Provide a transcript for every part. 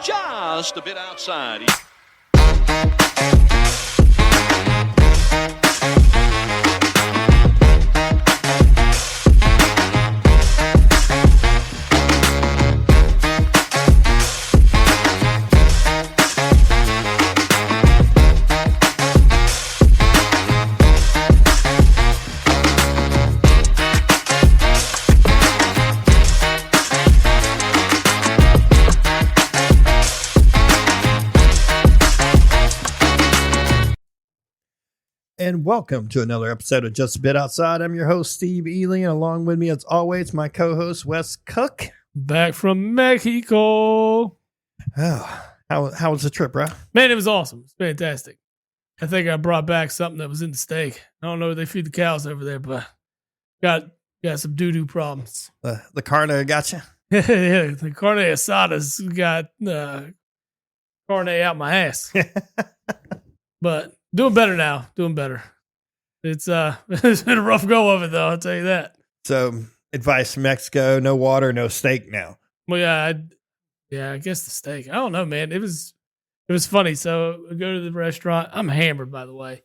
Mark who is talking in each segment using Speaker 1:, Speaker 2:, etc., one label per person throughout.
Speaker 1: just a bit outside.
Speaker 2: And welcome to another episode of Just a Bit Outside. I'm your host, Steve Ely, and along with me, as always, my co-host, Wes Cook.
Speaker 3: Back from Mexico.
Speaker 2: Oh, how was the trip, bro?
Speaker 3: Man, it was awesome. It's fantastic. I think I brought back something that was in the steak. I don't know what they feed the cows over there, but got some doo-doo problems.
Speaker 2: The carne got you?
Speaker 3: Yeah, the carne asada's got carne out my ass. But doing better now. Doing better. It's it's been a rough go of it, though, I'll tell you that.
Speaker 2: So, advice from Mexico, no water, no steak now.
Speaker 3: Well, yeah, I guess the steak. I don't know, man. It was funny. So I go to the restaurant. I'm hammered, by the way.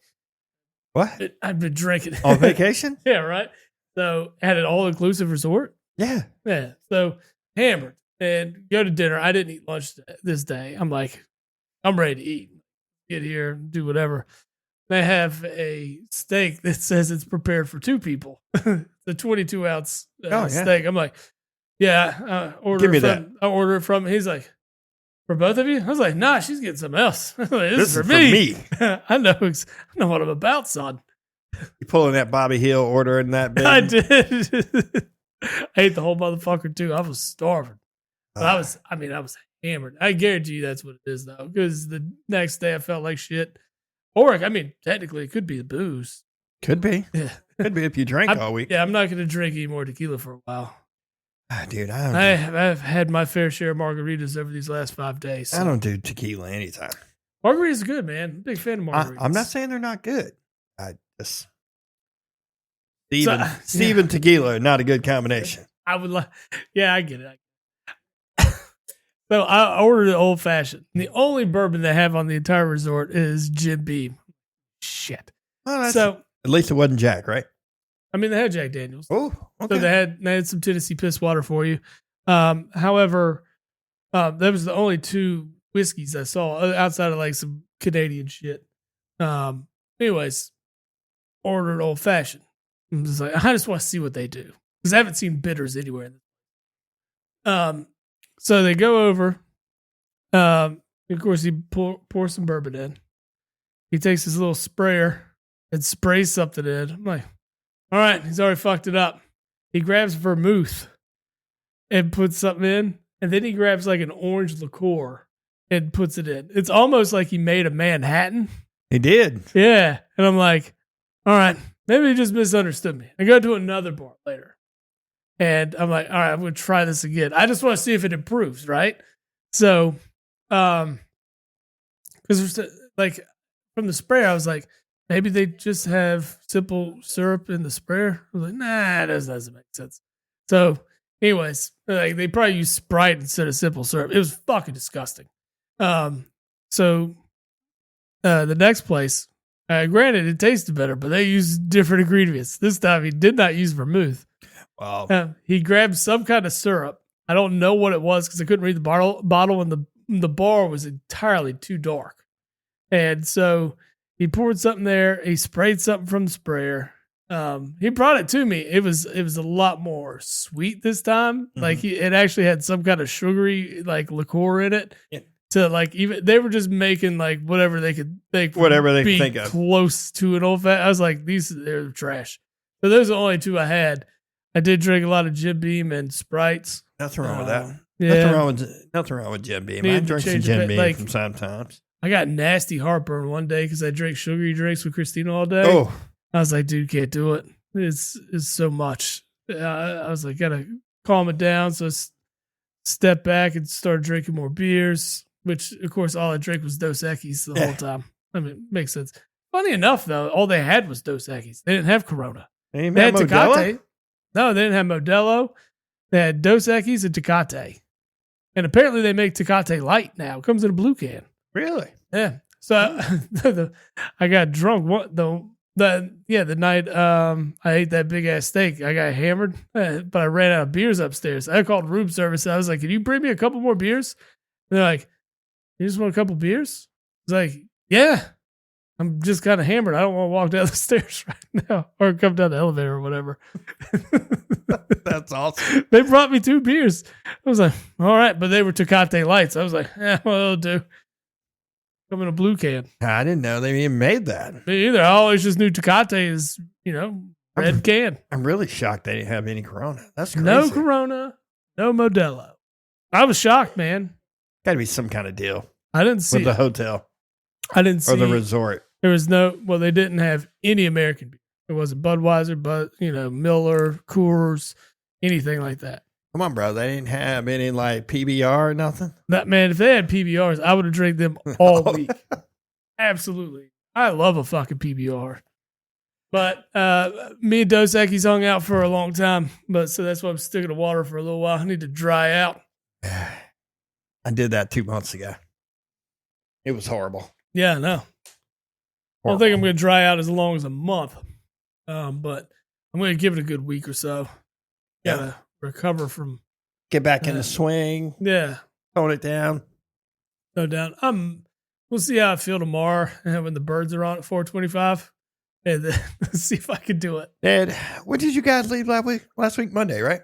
Speaker 2: What?
Speaker 3: I've been drinking.
Speaker 2: On vacation?
Speaker 3: Yeah, right. So had an all-inclusive resort.
Speaker 2: Yeah.
Speaker 3: So hammered and go to dinner. I didn't eat lunch this day. I'm like, I'm ready to eat. Get here, do whatever. They have a steak that says it's prepared for two people. The 22-ounce steak. I'm like, yeah,
Speaker 2: Give me that.
Speaker 3: I order it from. He's like, for both of you? I was like, nah, she's getting something else. Like, this is for me. I know what I'm about, son.
Speaker 2: You pulling that Bobby Hill order in that bit?
Speaker 3: I did. I ate the whole motherfucker too. I was starving. But I was hammered. I guarantee you that's what it is, though, because the next day I felt like shit. Or, I mean, technically, it could be the booze.
Speaker 2: Could be.
Speaker 3: Yeah.
Speaker 2: Could be if you drank all week.
Speaker 3: Yeah, I'm not going to drink any more tequila for a while.
Speaker 2: Dude,
Speaker 3: I've had my fair share of margaritas over these last 5 days. So.
Speaker 2: I don't do tequila anytime.
Speaker 3: Margaritas are good, man. I'm a big fan of margaritas.
Speaker 2: I'm not saying they're not good. I just Steve and tequila are not a good combination.
Speaker 3: I would like, yeah, I get it. So I ordered an old fashioned. The only bourbon they have on the entire resort is Jim Beam. Shit.
Speaker 2: Well, at least it wasn't Jack, right?
Speaker 3: I mean, they had Jack Daniels.
Speaker 2: Oh, okay.
Speaker 3: So they had some Tennessee piss water for you. However, that was the only two whiskeys I saw outside of like some Canadian shit. Anyways, ordered old fashioned. I'm just like, I just want to see what they do because I haven't seen bitters anywhere. So they go over. Of course, he pours some bourbon in. He takes his little sprayer and sprays something in. I'm like, all right, he's already fucked it up. He grabs vermouth and puts something in, and then he grabs like an orange liqueur and puts it in. It's almost like he made a Manhattan.
Speaker 2: He did.
Speaker 3: Yeah. And I'm like, all right, maybe he just misunderstood me. I go to another bar later. And I'm like, all right, I'm going to try this again. I just want to see if it improves, right? So, because like from the sprayer, I was like, maybe they just have simple syrup in the sprayer. I was like, nah, that doesn't make sense. So, anyways, like they probably use Sprite instead of simple syrup. It was fucking disgusting. So the next place, granted, it tasted better, but they used different ingredients. This time, he did not use vermouth.
Speaker 2: Wow.
Speaker 3: He grabbed some kind of syrup. I don't know what it was because I couldn't read the bottle, and the bar was entirely too dark. And so he poured something there. He sprayed something from the sprayer. He brought it to me. It was a lot more sweet this time. Mm-hmm. Like it actually had some kind of sugary like liqueur in it. Yeah. To like even they were just making like whatever they could think.
Speaker 2: Whatever they could think of.
Speaker 3: Close to an old fashioned. I was like, they're trash. So those are the only two I had. I did drink a lot of Jim Beam and Sprites.
Speaker 2: Nothing wrong with that.
Speaker 3: Yeah.
Speaker 2: Nothing wrong with Jim Beam. I drink some Jim Beam from sometimes.
Speaker 3: I got nasty heartburn one day because I drank sugary drinks with Christina all day.
Speaker 2: Oh,
Speaker 3: I was like, dude, can't do it. It's so much. I was like, gotta calm it down. So I stepped back and started drinking more beers, which of course all I drank was Dos Equis the whole time. I mean, makes sense. Funny enough, though, all they had was Dos Equis. They didn't have Corona.
Speaker 2: They had
Speaker 3: Tecate. No, they didn't have Modelo. They had Dos Equis and Tecate. And apparently they make Tecate Light now. It comes in a blue can.
Speaker 2: Really?
Speaker 3: Yeah. So I got drunk the night I ate that big ass steak. I got hammered, but I ran out of beers upstairs. I called room service. I was like, "Can you bring me a couple more beers?" And they're like, "You just want a couple beers?" I was like, "Yeah, I'm just kind of hammered. I don't want to walk down the stairs right now or come down the elevator or whatever."
Speaker 2: That's awesome.
Speaker 3: They brought me 2 beers. I was like, "All right," but they were Tecate Lights. I was like, "Yeah, well, it'll do." Come in a blue can.
Speaker 2: I didn't know they even made that.
Speaker 3: Me either. I always just knew Tecate is, red can.
Speaker 2: I'm really shocked they didn't have any Corona. That's crazy.
Speaker 3: No Corona, no Modelo. I was shocked, man.
Speaker 2: Got to be some kind of deal
Speaker 3: I didn't see
Speaker 2: with the
Speaker 3: it.
Speaker 2: hotel
Speaker 3: I didn't see
Speaker 2: or the
Speaker 3: it.
Speaker 2: resort.
Speaker 3: There was they didn't have any American beer. It wasn't Budweiser, but, Miller, Coors, anything like that.
Speaker 2: Come on, bro. They didn't have any like PBR or nothing.
Speaker 3: That man, if they had PBRs, I would have drank them all week. Absolutely. I love a fucking PBR. But me and Dos Equis hung out for a long time. So that's why I'm sticking to water for a little while. I need to dry out.
Speaker 2: I did that 2 months ago. It was horrible.
Speaker 3: Yeah, I know. I don't think I'm going to dry out as long as a month. But I'm going to give it a good week or so. Gotta recover from.
Speaker 2: Get back in the swing.
Speaker 3: Yeah.
Speaker 2: Tone it down.
Speaker 3: No doubt. We'll see how I feel tomorrow when the birds are on at 4:25. And then see if I can do it.
Speaker 2: Dad, what did you guys leave last week? Monday, right?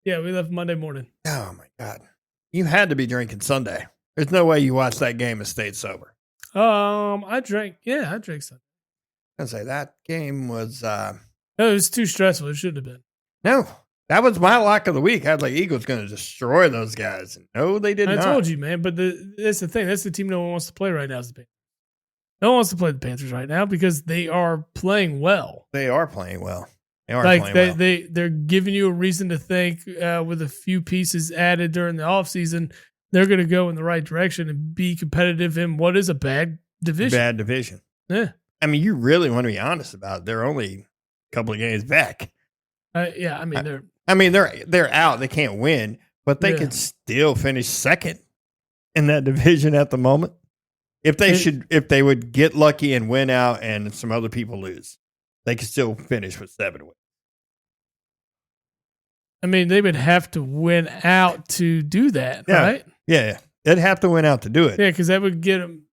Speaker 3: Yeah, we left Monday morning.
Speaker 2: Oh, my God. You had to be drinking Sunday. There's no way you watched that game and stayed sober.
Speaker 3: I drank some.
Speaker 2: I say that game was
Speaker 3: No, it was too stressful. It shouldn't have been.
Speaker 2: no. That was my lock of the week. I had like Eagles going to destroy those guys. No, they did not.
Speaker 3: I told you, man. But that's the thing. That's the team no one wants to play right now. Is the Panthers. No one wants to play the Panthers right now because they are playing well.
Speaker 2: They are playing well. They are
Speaker 3: like
Speaker 2: playing well.
Speaker 3: They're giving you a reason to think with a few pieces added during the offseason, they're going to go in the right direction and be competitive in what is a bad division.
Speaker 2: Bad division.
Speaker 3: Yeah.
Speaker 2: I mean, you really want to be honest about it. They're only a couple of games back.
Speaker 3: Yeah, I mean,
Speaker 2: they're out. They can't win, but they could still finish second in that division at the moment. If they would get lucky and win out and some other people lose, they could still finish with 7 wins.
Speaker 3: I mean, they would have to win out to do that, right?
Speaker 2: Yeah. They'd have to win out to do it.
Speaker 3: Yeah, because that would get them.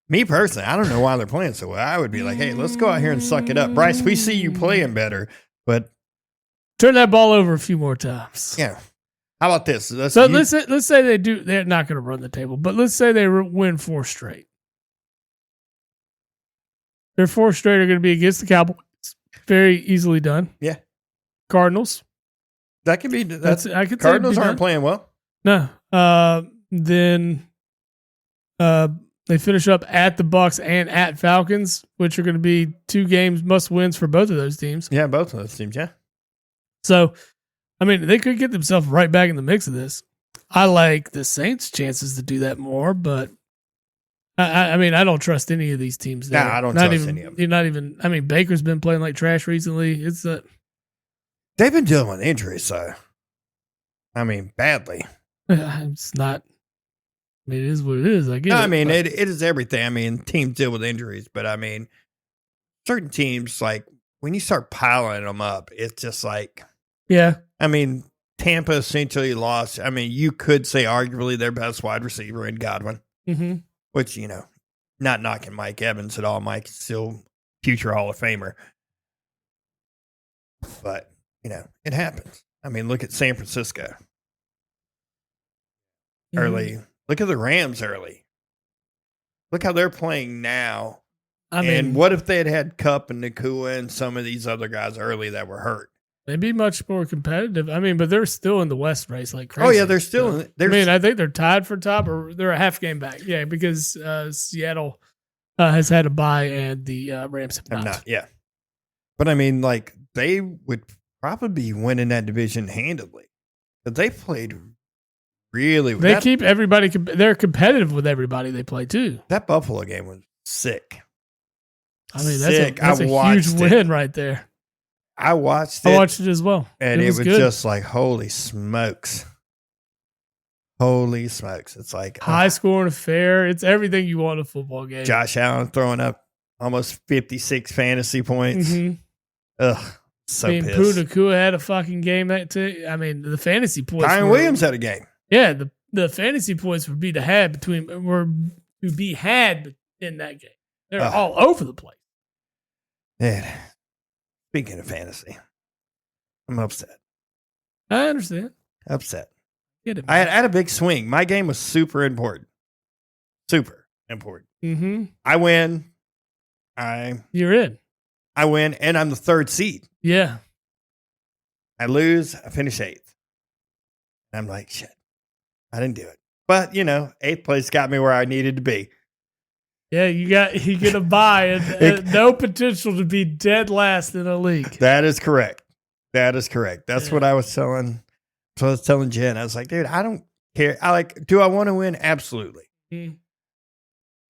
Speaker 2: Me personally, I don't know why they're playing so well. I would be like, hey, let's go out here and suck it up. Bryce, we see you playing better, but
Speaker 3: turn that ball over a few more times.
Speaker 2: Yeah. How about this?
Speaker 3: Let's say they do. They're not going to run the table, but let's say they win 4 straight. Their 4 straight are going to be against the Cowboys. Very easily done.
Speaker 2: Yeah.
Speaker 3: Cardinals.
Speaker 2: That could be.
Speaker 3: I could
Speaker 2: Cardinals aren't playing well.
Speaker 3: No. Then they finish up at the Bucs and at Falcons, which are going to be 2 games must wins for both of those teams.
Speaker 2: Yeah, both of those teams. Yeah.
Speaker 3: So, I mean, they could get themselves right back in the mix of this. I like the Saints' chances to do that more, but I mean, I don't trust any of these teams.
Speaker 2: No, I don't trust any of them.
Speaker 3: You're not even. I mean, Baker's been playing like trash recently.
Speaker 2: They've been dealing with injuries, so I mean, badly.
Speaker 3: It's not. I mean, it is what it is. I guess.
Speaker 2: No, I mean, it is everything. I mean, teams deal with injuries, but I mean, certain teams, like when you start piling them up, it's just like,
Speaker 3: yeah.
Speaker 2: I mean, Tampa essentially lost. I mean, you could say arguably their best wide receiver in Godwin, which, not knocking Mike Evans at all. Mike's still future Hall of Famer. But, it happens. I mean, look at San Francisco early. Look at the Rams early. Look how they're playing now. And what if they had Kupp and Nacua and some of these other guys early that were hurt?
Speaker 3: They'd be much more competitive. I mean, but they're still in the West race like crazy.
Speaker 2: Oh, yeah, they're still in it.
Speaker 3: I think they're tied for top, or they're a half game back. Yeah, because Seattle has had a bye and the Rams have not.
Speaker 2: Yeah. But, I mean, like, they would probably be winning that division handily. But they played really well.
Speaker 3: They keep everybody – they're competitive with everybody they play, too.
Speaker 2: That Buffalo game was sick.
Speaker 3: I mean, that's a huge win right there.
Speaker 2: I watched it.
Speaker 3: I watched it as well.
Speaker 2: And it was just like, holy smokes. Holy smokes. It's like
Speaker 3: high scoring affair. It's everything you want in a football game.
Speaker 2: Josh Allen throwing up almost 56 fantasy points.
Speaker 3: Mm-hmm.
Speaker 2: Ugh. So pissed.
Speaker 3: Poo Nakua had a fucking game that too. I mean, the fantasy points.
Speaker 2: Ryan Williams had a game.
Speaker 3: Yeah, the fantasy points would be to had in that game. They're all over the place.
Speaker 2: Man, speaking of fantasy, I'm upset.
Speaker 3: I understand.
Speaker 2: Upset.
Speaker 3: Get it,
Speaker 2: I had a big swing. My game was super important. Super important.
Speaker 3: Mm-hmm.
Speaker 2: I win.
Speaker 3: You're in.
Speaker 2: I win, and I'm the third seed.
Speaker 3: Yeah.
Speaker 2: I lose. I finish 8th. I'm like, shit. I didn't do it. But, 8th place got me where I needed to be.
Speaker 3: Yeah, you get a bye and no potential to be dead last in a league.
Speaker 2: That is correct. That's what I was telling. So I was telling Jen. I was like, dude, I don't care. Do I want to win? Absolutely.
Speaker 3: Mm.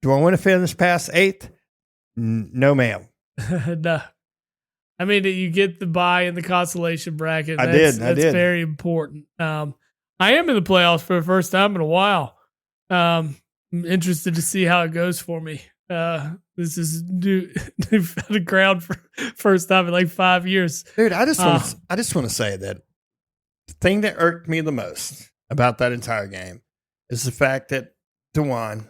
Speaker 2: Do I want to finish past 8th? No, ma'am.
Speaker 3: No. I mean, you get the bye in the consolation bracket.
Speaker 2: I
Speaker 3: That's
Speaker 2: did.
Speaker 3: very important. I am in the playoffs for the first time in a while. I'm interested to see how it goes for me. This is new ground for first time in like 5 years.
Speaker 2: Dude, I just want to say that the thing that irked me the most about that entire game is the fact that DeJuan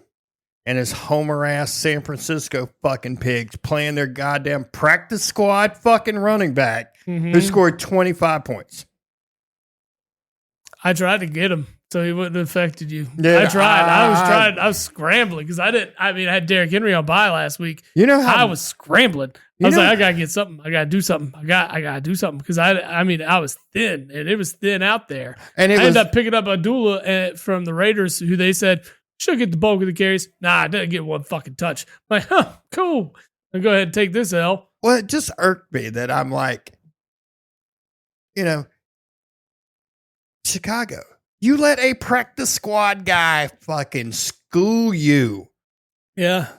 Speaker 2: and his homer ass San Francisco fucking pigs playing their goddamn practice squad fucking running back who scored 25 points.
Speaker 3: I tried to get him so he wouldn't have affected you.
Speaker 2: Yeah,
Speaker 3: I tried. I was scrambling because I had Derrick Henry on bye last week.
Speaker 2: You know how
Speaker 3: I was scrambling. I was like, I gotta get something. I gotta do something. I gotta do something because I was thin and it was thin out there. And I ended up picking up Abdullah from the Raiders, who they said should get the bulk of the carries. Nah, I didn't get one fucking touch. I'm like, cool. I'll go ahead and take this L.
Speaker 2: Well, it just irked me that I'm like, Chicago, you let a practice squad guy fucking school you.
Speaker 3: Yeah.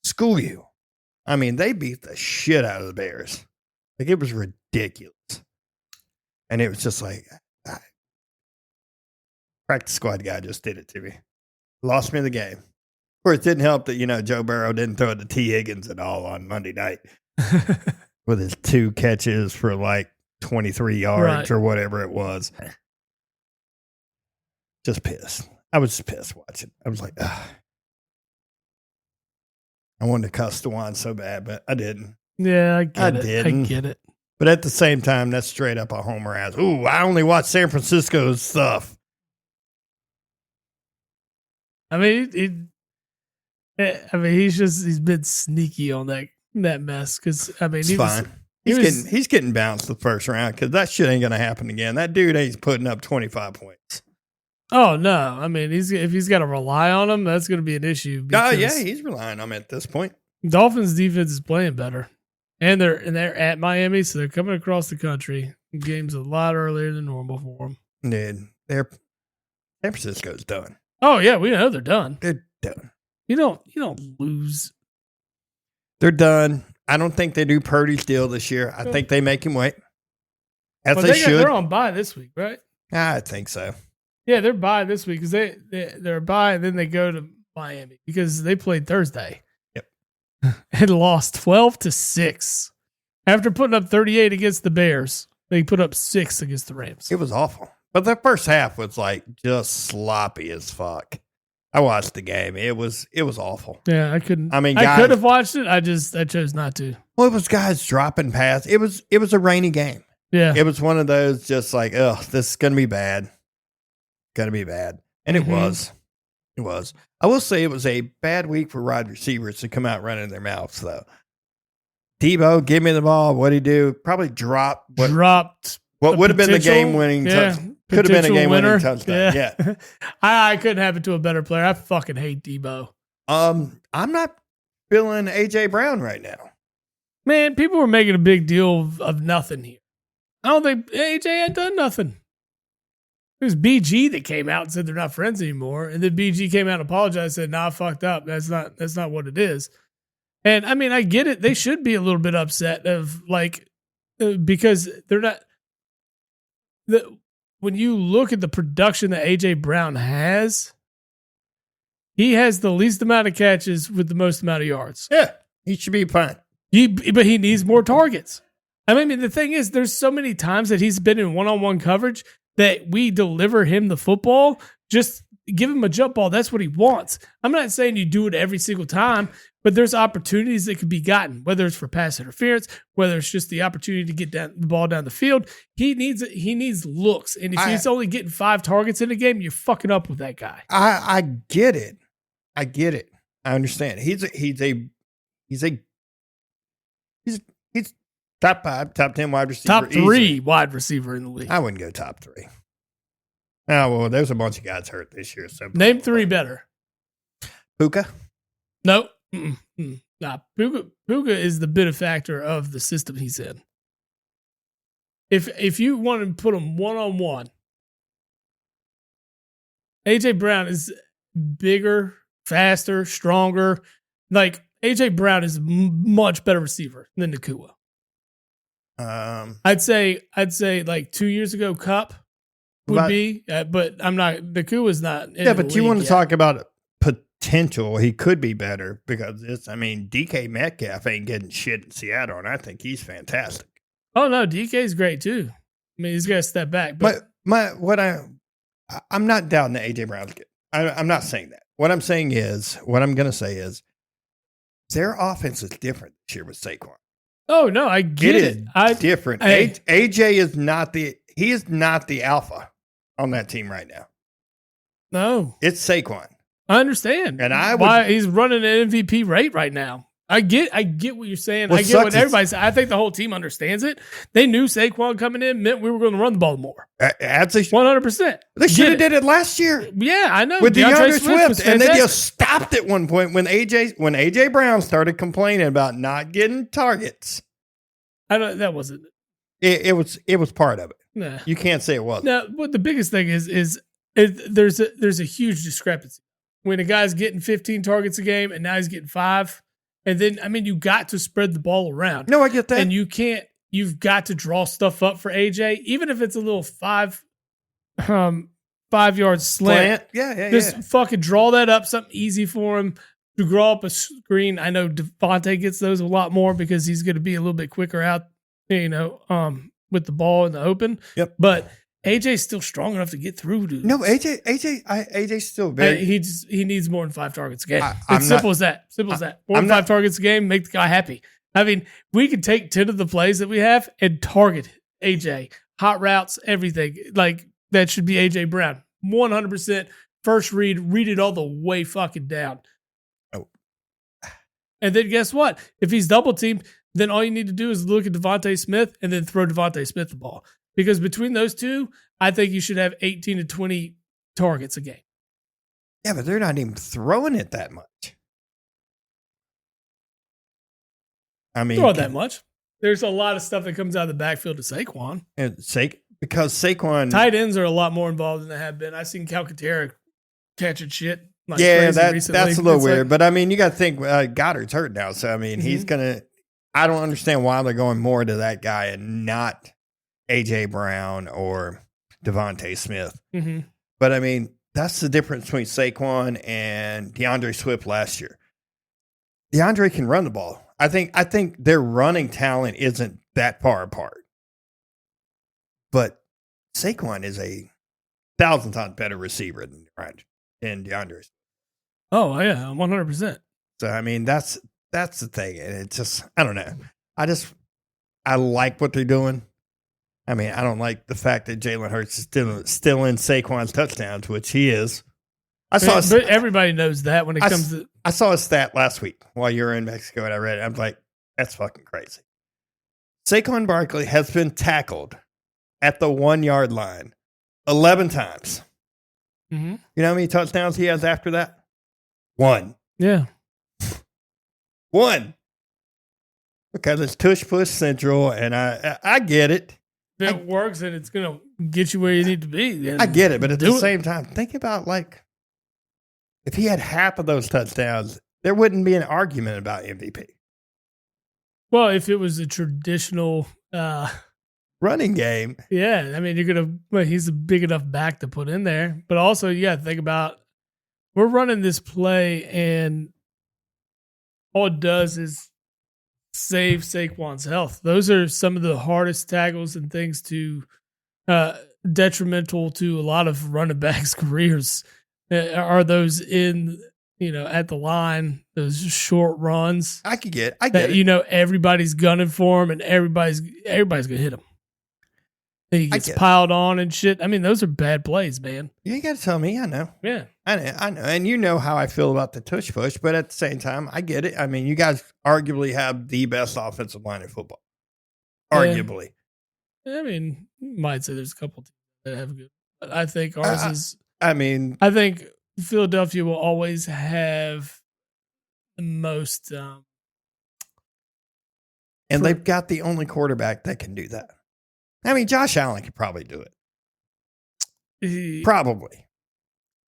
Speaker 2: School you. I mean, they beat the shit out of the Bears. Like, it was ridiculous. And it was just like, practice squad guy just did it to me. Lost me the game. Of course, it didn't help that, Joe Burrow didn't throw it to T. Higgins at all on Monday night with his 2 catches for like 23 yards or whatever it was. Just pissed. I was just pissed watching. I was like, ugh. I wanted to cuss DeJuan so bad, but I didn't.
Speaker 3: Yeah, I get it.
Speaker 2: I
Speaker 3: get it.
Speaker 2: But at the same time, that's straight up a homer ass. Ooh, I only watch San Francisco's stuff.
Speaker 3: I mean, he's been sneaky on that mess because
Speaker 2: It's fine. He's getting bounced the first round because that shit ain't gonna happen again. That dude ain't putting up 25 points.
Speaker 3: Oh no! I mean, if he's got to rely on him, that's going to be an issue.
Speaker 2: Oh yeah, he's relying on him at this point.
Speaker 3: Dolphins defense is playing better, and they're at Miami, so they're coming across the country. The game's a lot earlier than normal for them.
Speaker 2: Dude, San Francisco's done.
Speaker 3: Oh yeah, we know they're done.
Speaker 2: They're done.
Speaker 3: You don't lose.
Speaker 2: They're done. I don't think they do Purdy's deal this year. I think they make him wait. As they should.
Speaker 3: They're on bye this week, right?
Speaker 2: I think so.
Speaker 3: Yeah, they're bye this week because they're bye and then they go to Miami because they played Thursday.
Speaker 2: Yep.
Speaker 3: And lost 12-6 after putting up 38 against the Bears. They put up 6 against the Rams.
Speaker 2: It was awful, but the first half was like just sloppy as fuck. I watched the game. It was awful.
Speaker 3: Yeah, I couldn't.
Speaker 2: I mean,
Speaker 3: I could have watched it. I chose not to.
Speaker 2: Well, it was guys dropping pass. It was a rainy game.
Speaker 3: Yeah,
Speaker 2: it was one of those just like, oh, this is gonna be bad. Gonna be bad. And it was. It was. I will say it was a bad week for wide receivers to come out running their mouths, though. Debo, give me the ball. What'd he do? Probably dropped what would have been the game-winning touchdown. Could have been a game-winning touchdown. Yeah.
Speaker 3: I couldn't have it to a better player. I fucking hate Debo.
Speaker 2: I'm not feeling A.J. Brown right now.
Speaker 3: Man, people were making a big deal of nothing here. I don't think A.J. had done nothing. It was BG that came out and said they're not friends anymore. And then BG came out and apologized and said, nah, I fucked up. That's not what it is. And I mean, I get it. They should be a little bit upset of like, because they're not, when you look at the production that AJ Brown has, he has the least amount of catches with the most amount of yards.
Speaker 2: Yeah, he should be fine.
Speaker 3: But he needs more targets. I mean, the thing is, there's so many times that he's been in one-on-one coverage that we deliver him the football. Just give him a jump ball. That's what he wants. I'm not saying you do it every single time, but there's opportunities that could be gotten, whether it's for pass interference, whether it's just the opportunity to get the ball down the field. He needs looks. And if he's only getting 5 targets in a game, you're fucking up with that guy.
Speaker 2: I get it. I understand. He's top 5, top 10 wide receiver.
Speaker 3: Top 3 easily. Wide receiver in the league.
Speaker 2: I wouldn't go top 3. Oh, well, there's a bunch of guys hurt this year. So
Speaker 3: name 3 better.
Speaker 2: Puka?
Speaker 3: Nope. Nah, Puka is the benefactor of the system he's in. If you want to put him one-on-one, AJ Brown is bigger, faster, stronger. Like, AJ Brown is much better receiver than Nacua. I'd say like 2 years ago, Cup would be, but I'm not. Nakua's not.
Speaker 2: Yeah, but you want to talk about potential. He could be better because DK Metcalf ain't getting shit in Seattle, and I think he's fantastic.
Speaker 3: Oh no, DK's great too. I mean, he's got to step back. But
Speaker 2: I'm not doubting that AJ Brown's good. I'm not saying that. What I'm going to say is their offense is different this year with Saquon.
Speaker 3: Oh no, I get it.
Speaker 2: It's different. AJ is not the alpha on that team right now.
Speaker 3: No,
Speaker 2: it's Saquon.
Speaker 3: I understand, and why he's running an MVP rate right now. I get what you're saying. I get what everybody's saying. I think the whole team understands it. They knew Saquon coming in meant we were going to run the ball more. 100%.
Speaker 2: They should have did it last year.
Speaker 3: Yeah, I know.
Speaker 2: With DeAndre Swift, and they just stopped at one point when AJ Brown started complaining about not getting targets.
Speaker 3: That wasn't
Speaker 2: it. It was part of it.
Speaker 3: Nah.
Speaker 2: You can't say it wasn't.
Speaker 3: No, but the biggest thing is there's a huge discrepancy when a guy's getting 15 targets a game and now he's getting 5. And then, you got to spread the ball around.
Speaker 2: No, I get that.
Speaker 3: And you've got to draw stuff up for AJ, even if it's a little 5-yard slant. Just fucking draw that up, something easy for him to draw up a screen. I know Devontae gets those a lot more because he's going to be a little bit quicker out, with the ball in the open.
Speaker 2: Yep.
Speaker 3: But AJ's still strong enough to get through, dude.
Speaker 2: No, AJ's still very.
Speaker 3: He needs more than 5 targets a game. It's simple as that. More than 5 targets a game, make the guy happy. We could take 10 of the plays that we have and target AJ, hot routes, everything. Like that should be AJ Brown, 100%. First read it all the way fucking down.
Speaker 2: Oh.
Speaker 3: And then guess what? If he's double teamed, then all you need to do is look at Devontae Smith and then throw Devontae Smith the ball. Because between those two, I think you should have 18 to 20 targets a game.
Speaker 2: Yeah, but they're not even throwing it that much.
Speaker 3: Throw it that much. There's a lot of stuff that comes out of the backfield to Saquon.
Speaker 2: Because Saquon...
Speaker 3: Tight ends are a lot more involved than they have been. I've seen Calcaterra catching shit.
Speaker 2: That's a little weird. But, you got to think Goddard's hurt now. So, he's going to... I don't understand why they're going more to that guy and not... AJ Brown or Devontae Smith.
Speaker 3: Mm-hmm.
Speaker 2: But that's the difference between Saquon and DeAndre Swift last year. DeAndre can run the ball. I think their running talent isn't that far apart. But Saquon is a 1,000 times better receiver than DeAndre.
Speaker 3: Oh yeah, 100%.
Speaker 2: So that's the thing. And it's just, I don't know. I like what they're doing. I don't like the fact that Jalen Hurts is still in Saquon's touchdowns, which he is.
Speaker 3: But everybody knows that when it comes to...
Speaker 2: I saw a stat last week while you were in Mexico, and I read it. I'm like, that's fucking crazy. Saquon Barkley has been tackled at the 1-yard line 11 times.
Speaker 3: Mm-hmm.
Speaker 2: You know how many touchdowns he has after that? 1.
Speaker 3: Yeah.
Speaker 2: 1. Because it's tush-push central, and I get it.
Speaker 3: If it works and it's going to get you where you need to be.
Speaker 2: I get it, but at the same time, think about if he had half of those touchdowns, there wouldn't be an argument about MVP.
Speaker 3: Well, if it was a traditional
Speaker 2: running game.
Speaker 3: Yeah, I mean, he's a big enough back to put in there. But also, you got to think about, we're running this play, and all it does is save Saquon's health. Those are some of the hardest tackles and things detrimental to a lot of running backs' careers. Are those at the line, those short runs?
Speaker 2: I get it.
Speaker 3: Everybody's gunning for him, and everybody's gonna hit him. And he gets piled on and shit. I mean, those are bad plays, man.
Speaker 2: You ain't got to tell me. I know.
Speaker 3: Yeah,
Speaker 2: I know. And you know how I feel about the tush push, but at the same time, I get it. I mean, you guys arguably have the best offensive line in football. Arguably.
Speaker 3: I mean, you might say there's a couple teams that have good, but I think ours is.
Speaker 2: I
Speaker 3: think Philadelphia will always have the most.
Speaker 2: And they've got the only quarterback that can do that. I mean, Josh Allen could probably do it. Probably.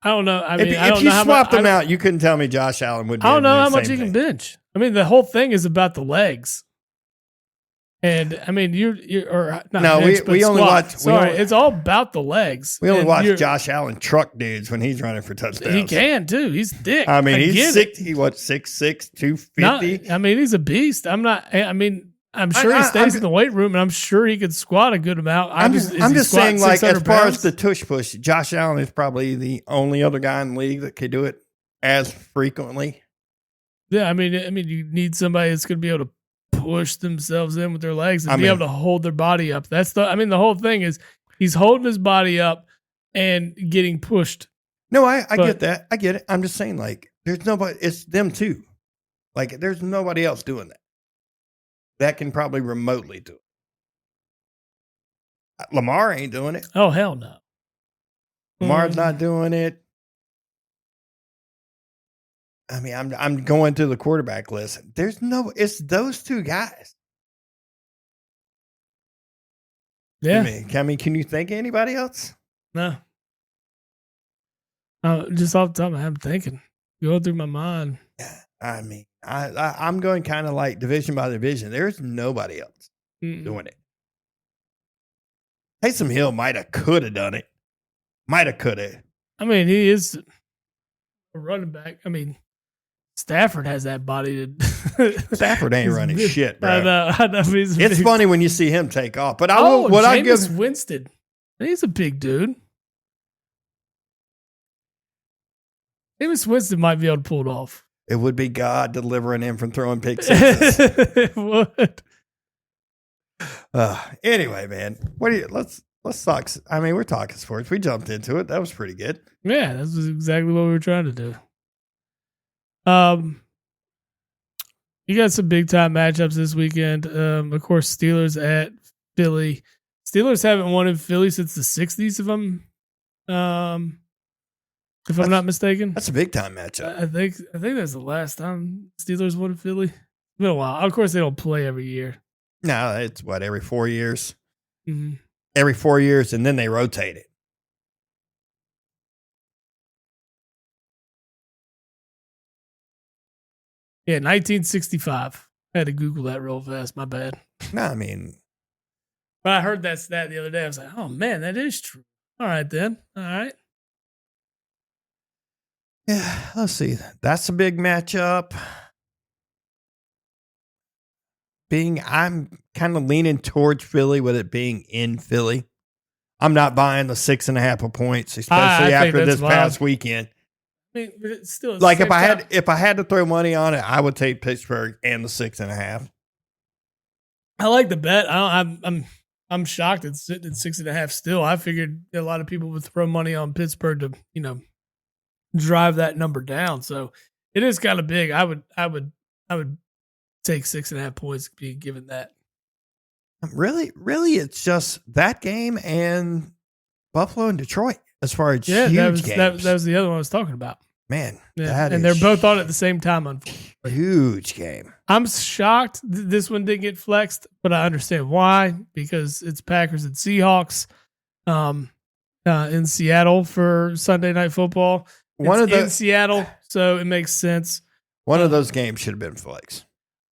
Speaker 3: I don't know. I mean,
Speaker 2: if you swapped them out, you couldn't tell me Josh Allen would.
Speaker 3: I don't know how much you can bench. I mean, the whole thing is about the legs. And I mean, we only watch. Sorry, it's all about the legs.
Speaker 2: We only watch Josh Allen truck dudes when he's running for touchdowns.
Speaker 3: He can too. He's thick.
Speaker 2: I mean, he's 6'6", 250.
Speaker 3: I mean, he's a beast. I'm sure he stays in the weight room, and I'm sure he could squat a good amount.
Speaker 2: I'm just saying, like, as far as the tush push, Josh Allen is probably the only other guy in the league that could do it as frequently.
Speaker 3: Yeah, I mean, you need somebody that's going to be able to push themselves in with their legs and be able to hold their body up. The whole thing is he's holding his body up and getting pushed.
Speaker 2: No, I get that. I get it. I'm just saying, like, there's nobody. It's them too. Like, there's nobody else doing that can probably remotely do it. Lamar ain't doing it.
Speaker 3: Oh, hell no.
Speaker 2: Lamar's not doing it. I mean, I'm going to the quarterback list. It's those two guys.
Speaker 3: Yeah.
Speaker 2: I mean, can you think of anybody else?
Speaker 3: No. Just off the top of my head, I'm thinking. Going through my mind.
Speaker 2: Yeah. I mean, I'm going kind of like division by division. There's nobody else doing it. Taysom Hill could have done it. Could have.
Speaker 3: I mean, he is a running back. I mean, Stafford has that body.
Speaker 2: Stafford ain't running shit, bro.
Speaker 3: I know.
Speaker 2: It's funny when you see him take off. But
Speaker 3: Jameis Winston. He's a big dude. Jameis Winston might be able to pull it off.
Speaker 2: It would be God delivering him from throwing pick sixes.
Speaker 3: It would.
Speaker 2: Anyway, man, let's talk. I mean, we're talking sports. We jumped into it. That was pretty good.
Speaker 3: Yeah, that was exactly what we were trying to do. You got some big time matchups this weekend. Of course, Steelers at Philly. Steelers haven't won in Philly since the 60s, if I'm not mistaken.
Speaker 2: That's a big time matchup.
Speaker 3: I think that's the last time Steelers won in Philly. It's been a while. Of course, they don't play every year.
Speaker 2: No, it's every 4 years.
Speaker 3: Mm-hmm.
Speaker 2: Every 4 years, and then they rotate it.
Speaker 3: Yeah, 1965. I had to Google that real fast. My bad.
Speaker 2: No, I mean.
Speaker 3: But I heard that stat the other day. I was like, oh, man, that is true. All right, then. All right.
Speaker 2: Yeah, let's see. That's a big matchup. I'm kind of leaning towards Philly with it being in Philly. I'm not buying the 6.5 points, especially after this past weekend.
Speaker 3: I mean, but it's still
Speaker 2: like if I had to throw money on it, I would take Pittsburgh and the 6.5.
Speaker 3: I like the bet. I'm shocked it's sitting at 6.5 still. I figured a lot of people would throw money on Pittsburgh to, drive that number down. So it is kind of big. I would take 6.5 points being given that.
Speaker 2: Really, it's just that game and Buffalo and Detroit as far as huge games.
Speaker 3: That was the other one I was talking about.
Speaker 2: Man,
Speaker 3: and they're both on at the same time, unfortunately.
Speaker 2: Huge game.
Speaker 3: I'm shocked this one didn't get flexed, but I understand why, because it's Packers and Seahawks in Seattle for Sunday Night Football. In Seattle, so it makes sense.
Speaker 2: One of those games should have been flexed.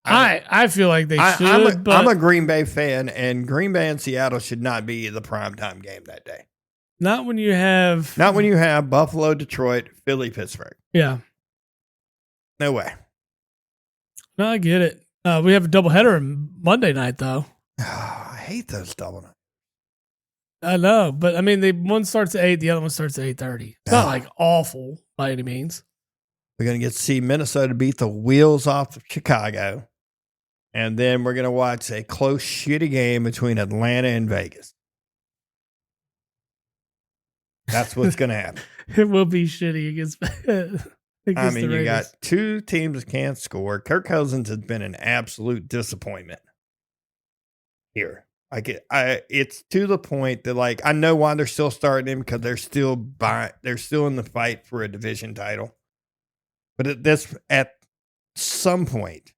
Speaker 3: I feel like they should.
Speaker 2: I'm a Green Bay fan, and Green Bay and Seattle should not be the primetime game that day.
Speaker 3: Not when you have
Speaker 2: Buffalo, Detroit, Philly, Pittsburgh.
Speaker 3: Yeah.
Speaker 2: No way.
Speaker 3: No, I get it. We have a doubleheader Monday night, though.
Speaker 2: I hate those double nights.
Speaker 3: I know, but I mean, one starts at 8, the other one starts at 8:30. It's not like awful by any means.
Speaker 2: We're going to get to see Minnesota beat the wheels off of Chicago. And then we're going to watch a close, shitty game between Atlanta and Vegas. That's what's going to happen.
Speaker 3: It will be shitty against
Speaker 2: I mean, you got two teams that can't score. Kirk Cousins has been an absolute disappointment here. It's to the point that, like, I know why they're still starting him, because they're still in the fight for a division title. But at some point,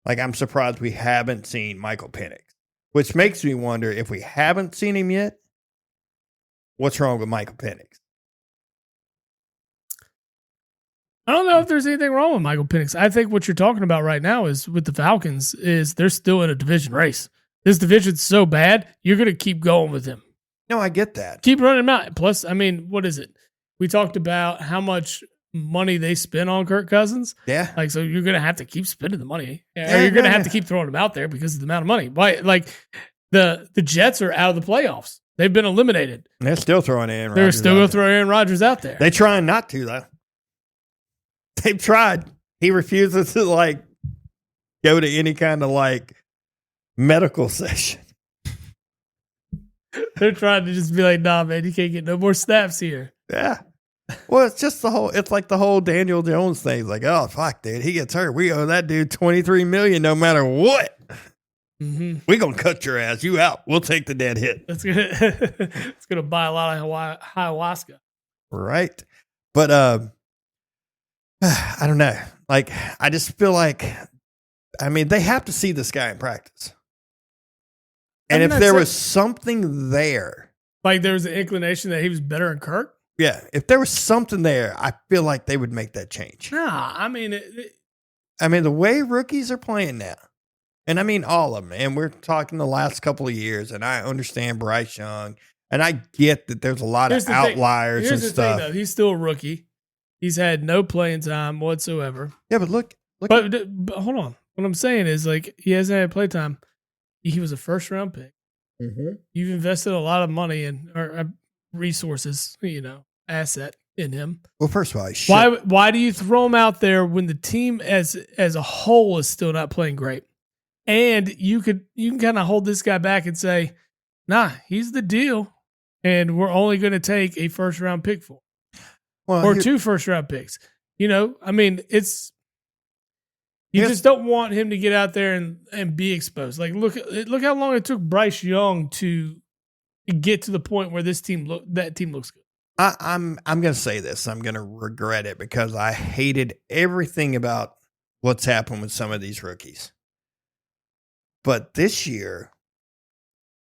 Speaker 2: like, I'm surprised we haven't seen Michael Penix, which makes me wonder, if we haven't seen him yet, what's wrong with Michael Penix?
Speaker 3: I don't know if there's anything wrong with Michael Penix. I think what you're talking about right now is with the Falcons is they're still in a division race. This division's so bad, you're going to keep going with him.
Speaker 2: No, I get that.
Speaker 3: Keep running him out. Plus, I mean, what is it? We talked about how much money they spend on Kirk Cousins.
Speaker 2: Yeah.
Speaker 3: Like, so you're going to have to keep spending the money. Or you're going to have to keep throwing him out there because of the amount of money. Like, the Jets are out of the playoffs. They've been eliminated.
Speaker 2: They're still throwing Aaron Rodgers.
Speaker 3: They're still going to throw Aaron Rodgers out there.
Speaker 2: They're trying not to, though. They've tried. He refuses to, like, go to any kind of, like, medical session.
Speaker 3: They're trying to just be like, nah, man, you can't get no more snaps here.
Speaker 2: Yeah. Well, it's just it's like the whole Daniel Jones thing. It's like, oh, fuck, dude, he gets hurt. We owe that dude $23 million no matter what.
Speaker 3: Mm-hmm.
Speaker 2: We're going to cut your ass. You out. We'll take the dead hit.
Speaker 3: It's gonna buy a lot of ayahuasca.
Speaker 2: Right. But, I don't know. Like, I just feel like, I mean, they have to see this guy in practice. And if there was something there.
Speaker 3: Like, there was an inclination that he was better than Kirk?
Speaker 2: Yeah. If there was something there, I feel like they would make that change.
Speaker 3: Nah, I mean,
Speaker 2: the way rookies are playing now, and I mean all of them, and we're talking the last couple of years, and I understand Bryce Young, and I get that there's a lot of outliers and stuff. Thing, though.
Speaker 3: He's still a rookie. He's had no playing time whatsoever.
Speaker 2: Yeah, but look.
Speaker 3: But hold on. What I'm saying is, like, he hasn't had play time. He was a first-round pick.
Speaker 2: Mm-hmm.
Speaker 3: You've invested a lot of money or resources, asset in him.
Speaker 2: Well, first of all,
Speaker 3: why do you throw him out there when the team as a whole is still not playing great? And you can kind of hold this guy back and say, nah, he's the deal, and we're only going to take a first-round pick for him. Or 2 first-round picks. I mean, it's you just don't want him to get out there and be exposed. Like, look how long it took Bryce Young to get to the point where that team looks good.
Speaker 2: I'm going to say this. I'm going to regret it because I hated everything about what's happened with some of these rookies. But this year,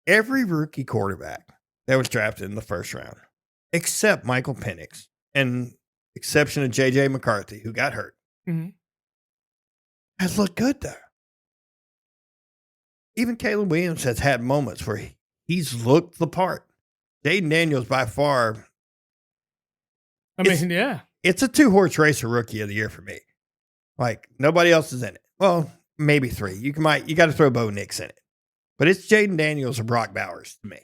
Speaker 2: every rookie quarterback that was drafted in the first round, except Michael Penix, and exception of J.J. McCarthy, who got hurt, has looked good there. Even Caleb Williams has had moments where he's looked the part. Jayden Daniels, by far, it's a 2-horse race for Rookie of the Year for me. Like, nobody else is in it. Well, maybe 3. You got to throw Bo Nix in it. But it's Jayden Daniels or Brock Bowers to me.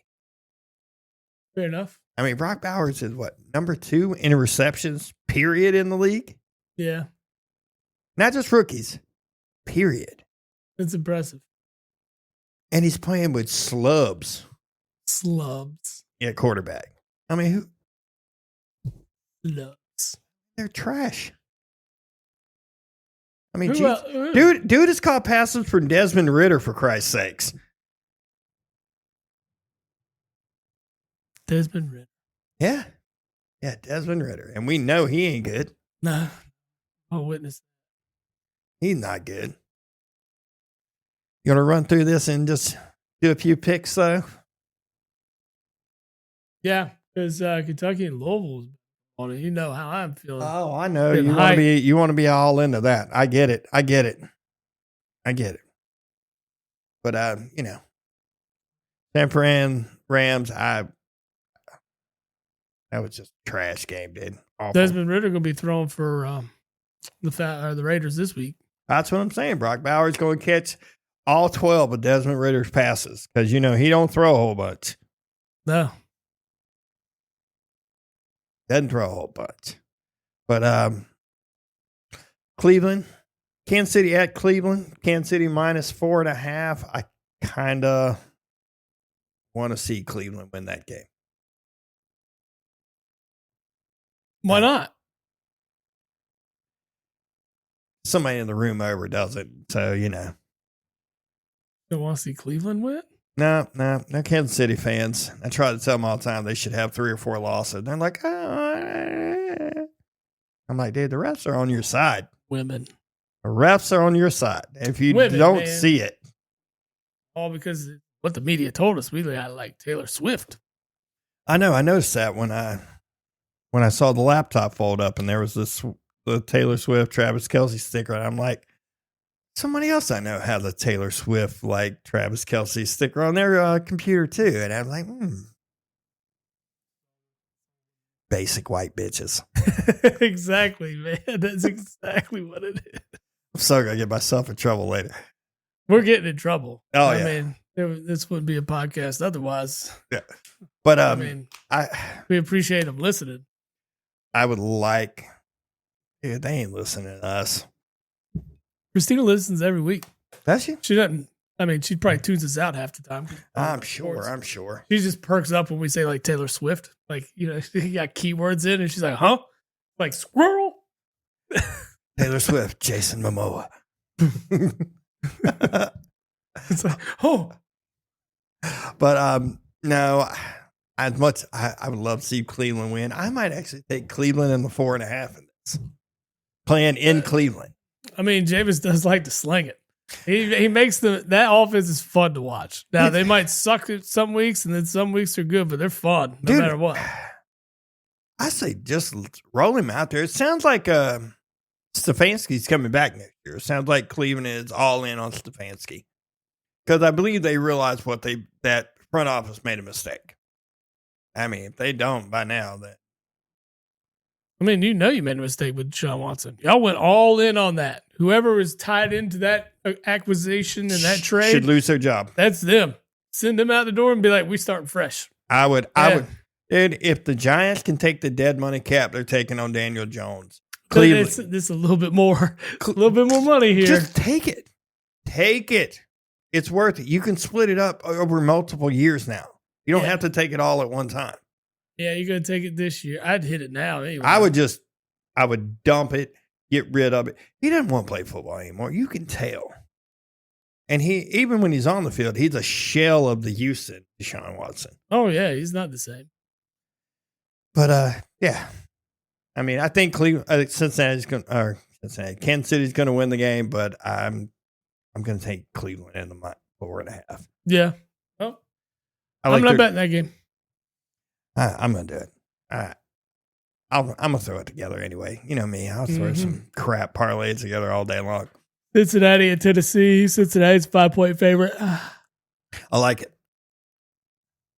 Speaker 3: Fair enough.
Speaker 2: I mean, Brock Bowers is number 2 in receptions, period, in the league?
Speaker 3: Yeah.
Speaker 2: Not just rookies, period.
Speaker 3: That's impressive.
Speaker 2: And he's playing with slubs.
Speaker 3: Slubs.
Speaker 2: Yeah, quarterback. I mean, who?
Speaker 3: Slubs.
Speaker 2: They're trash. I mean, dude is caught passes for Desmond Ridder, for Christ's sakes.
Speaker 3: Desmond Ridder.
Speaker 2: Yeah. Yeah, Desmond Ridder. And we know he ain't good.
Speaker 3: Nah. I'll witness.
Speaker 2: He's not good. You want to run through this and just do a few picks, though?
Speaker 3: Yeah, because Kentucky and Louisville's on it. You know how I'm feeling.
Speaker 2: Oh, I know. You want to be all into that. I get it. I get it. But, San Fran Rams, that was just a trash game, dude. Awful.
Speaker 3: Desmond Ridder going to be throwing for the Raiders this week.
Speaker 2: That's what I'm saying. Brock Bowers going to catch all 12 of Desmond Ridder's passes because, he don't throw a whole bunch.
Speaker 3: No.
Speaker 2: Doesn't throw a whole bunch. But Cleveland, Kansas City at Cleveland, Kansas City minus 4.5. I kind of want to see Cleveland win that game.
Speaker 3: Why not?
Speaker 2: Somebody in the room over does it, so
Speaker 3: Don't want to see Cleveland win?
Speaker 2: No, Kansas City fans. I try to tell them all the time they should have 3 or 4 losses. They're like, I'm like, dude, the refs are on your side.
Speaker 3: Women.
Speaker 2: The refs are on your side. If you
Speaker 3: Women,
Speaker 2: don't
Speaker 3: man.
Speaker 2: see it.
Speaker 3: All because what the media told us, we got like Taylor Swift.
Speaker 2: I know. I noticed that when I saw the laptop fold up and there was the Taylor Swift, Travis Kelce sticker. And I'm like, somebody else I know has a Taylor Swift, like Travis Kelce sticker on their computer too. And I'm like, basic white bitches.
Speaker 3: Exactly, man. That's exactly what it is.
Speaker 2: I'm so going to get myself in trouble later.
Speaker 3: We're getting in trouble.
Speaker 2: Oh,
Speaker 3: I mean, this wouldn't be a podcast otherwise.
Speaker 2: Yeah. But
Speaker 3: we appreciate them listening.
Speaker 2: I would like, dude, they ain't listening to us.
Speaker 3: Christina listens every week.
Speaker 2: Does she?
Speaker 3: She doesn't. I mean, she probably tunes us out half the time.
Speaker 2: I'm sure.
Speaker 3: She just perks up when we say like Taylor Swift. Like, she got keywords in and she's like, huh? Like squirrel?
Speaker 2: Taylor Swift, Jason Momoa.
Speaker 3: It's like, oh.
Speaker 2: But no, as much I would love to see Cleveland win. I might actually take Cleveland in the 4.5 in this. Playing in Cleveland.
Speaker 3: I mean, Jameis does like to sling it. He makes that offense is fun to watch. Now they might suck some weeks, and then some weeks are good, but they're fun no matter what.
Speaker 2: I say just roll him out there. It sounds like Stefanski's coming back next year. It sounds like Cleveland is all in on Stefanski because I believe they realize that front office made a mistake. I mean, if they don't by now, then.
Speaker 3: I mean, you made a mistake with Deshaun Watson. Y'all went all in on that. Whoever was tied into that acquisition and that trade
Speaker 2: should lose their job.
Speaker 3: That's them. Send them out the door and be like, we starting fresh.
Speaker 2: I would. Dude, if the Giants can take the dead money cap, they're taking on Daniel Jones. Cleveland.
Speaker 3: This is a little bit more money here.
Speaker 2: Just take it. Take it. It's worth it. You can split it up over multiple years now. You don't have to take it all at one time.
Speaker 3: Yeah, you're going to take it this year. I'd hit it now anyway.
Speaker 2: I would dump it, get rid of it. He doesn't want to play football anymore. You can tell. And even when he's on the field, he's a shell of the Houston Deshaun Watson.
Speaker 3: Oh, yeah, he's not the same.
Speaker 2: But, yeah. I mean, I think Kansas City's going to win the game, but I'm going to take Cleveland in the 4.5.
Speaker 3: Yeah. Well, I'm not betting that game.
Speaker 2: I'm going to do it. I'm going to throw it together anyway. You know me. I'll throw some crap parlays together all day long.
Speaker 3: Cincinnati and Tennessee. Cincinnati's 5-point favorite.
Speaker 2: I like it.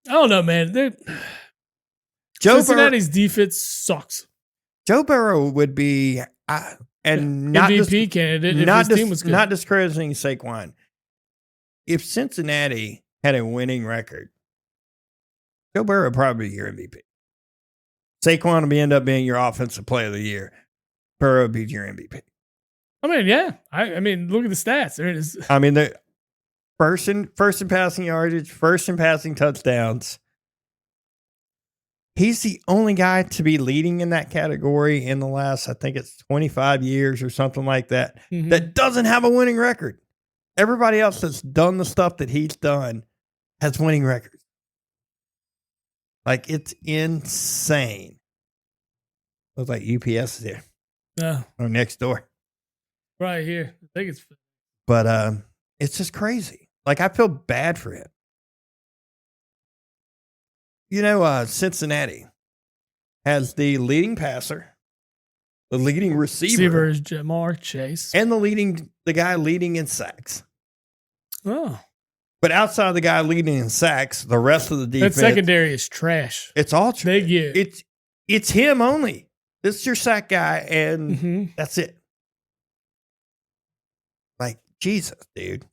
Speaker 3: I don't know, man. Cincinnati's defense sucks.
Speaker 2: Joe Burrow would be not
Speaker 3: MVP candidate if his team was good.
Speaker 2: Not discrediting Saquon. If Cincinnati had a winning record, Joe Burrow would probably be your MVP. Saquon would end up being your offensive player of the year. Burrow would be your MVP.
Speaker 3: I mean, yeah. I mean, look at the stats. There it is.
Speaker 2: I mean, the first in passing yardage, first in passing touchdowns. He's the only guy to be leading in that category in the last, I think it's 25 years or something like that, that doesn't have a winning record. Everybody else that's done the stuff that he's done has winning records. Like, it's insane. Looks like UPS is there.
Speaker 3: Yeah.
Speaker 2: Or next door.
Speaker 3: Right here. I think it's.
Speaker 2: But it's just crazy. Like, I feel bad for him. You know, Cincinnati has the leading passer, The leading receiver
Speaker 3: is Jamar Chase.
Speaker 2: and the guy leading in sacks.
Speaker 3: Oh.
Speaker 2: But outside of the guy leading in sacks, the rest of the defense.
Speaker 3: That secondary is trash.
Speaker 2: It's all trash.
Speaker 3: It's
Speaker 2: It's him only. This is your sack guy, and that's it. Like, Jesus, dude.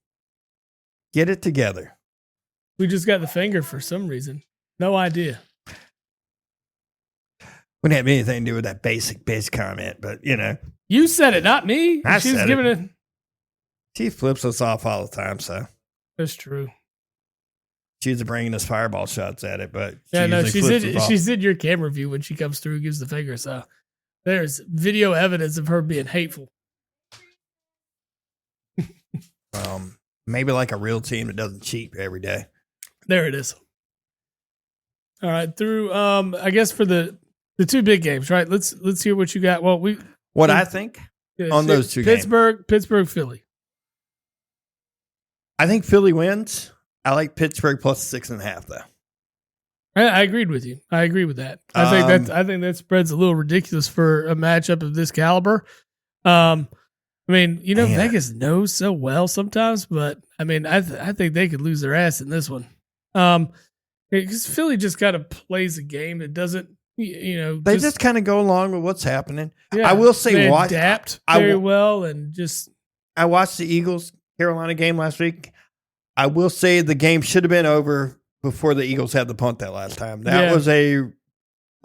Speaker 2: Get it together.
Speaker 3: We just got the finger for some reason. No idea.
Speaker 2: Wouldn't have anything to do with that basic comment, but, you know.
Speaker 3: You said it, not me.
Speaker 2: I
Speaker 3: She's
Speaker 2: said
Speaker 3: giving
Speaker 2: it.
Speaker 3: it.
Speaker 2: She flips us off all the time, so.
Speaker 3: That's true.
Speaker 2: She's bringing us fireball shots at it, but
Speaker 3: she's in your camera view when she comes through and gives the finger. So there's video evidence of her being hateful.
Speaker 2: Maybe like a real team that doesn't cheat every day.
Speaker 3: There it is. All right, through I guess for the two big games, right? Let's hear what you got. Well,
Speaker 2: I think on those two games.
Speaker 3: Pittsburgh, Philly.
Speaker 2: I think Philly wins. I like Pittsburgh plus 6.5 though.
Speaker 3: I agreed with you. I agree with that. I think that spread's a little ridiculous for a matchup of this caliber. I mean, you know, Vegas knows so well sometimes, but I mean, I think they could lose their ass in this one. Because Philly just kind of plays a game that doesn't, you know,
Speaker 2: they just kind of go along with what's happening.
Speaker 3: Yeah,
Speaker 2: I will say,
Speaker 3: they adapt very well, and just.
Speaker 2: I watched the Eagles Carolina game last week. I will say the game should have been over before the Eagles had the punt that last time. That was a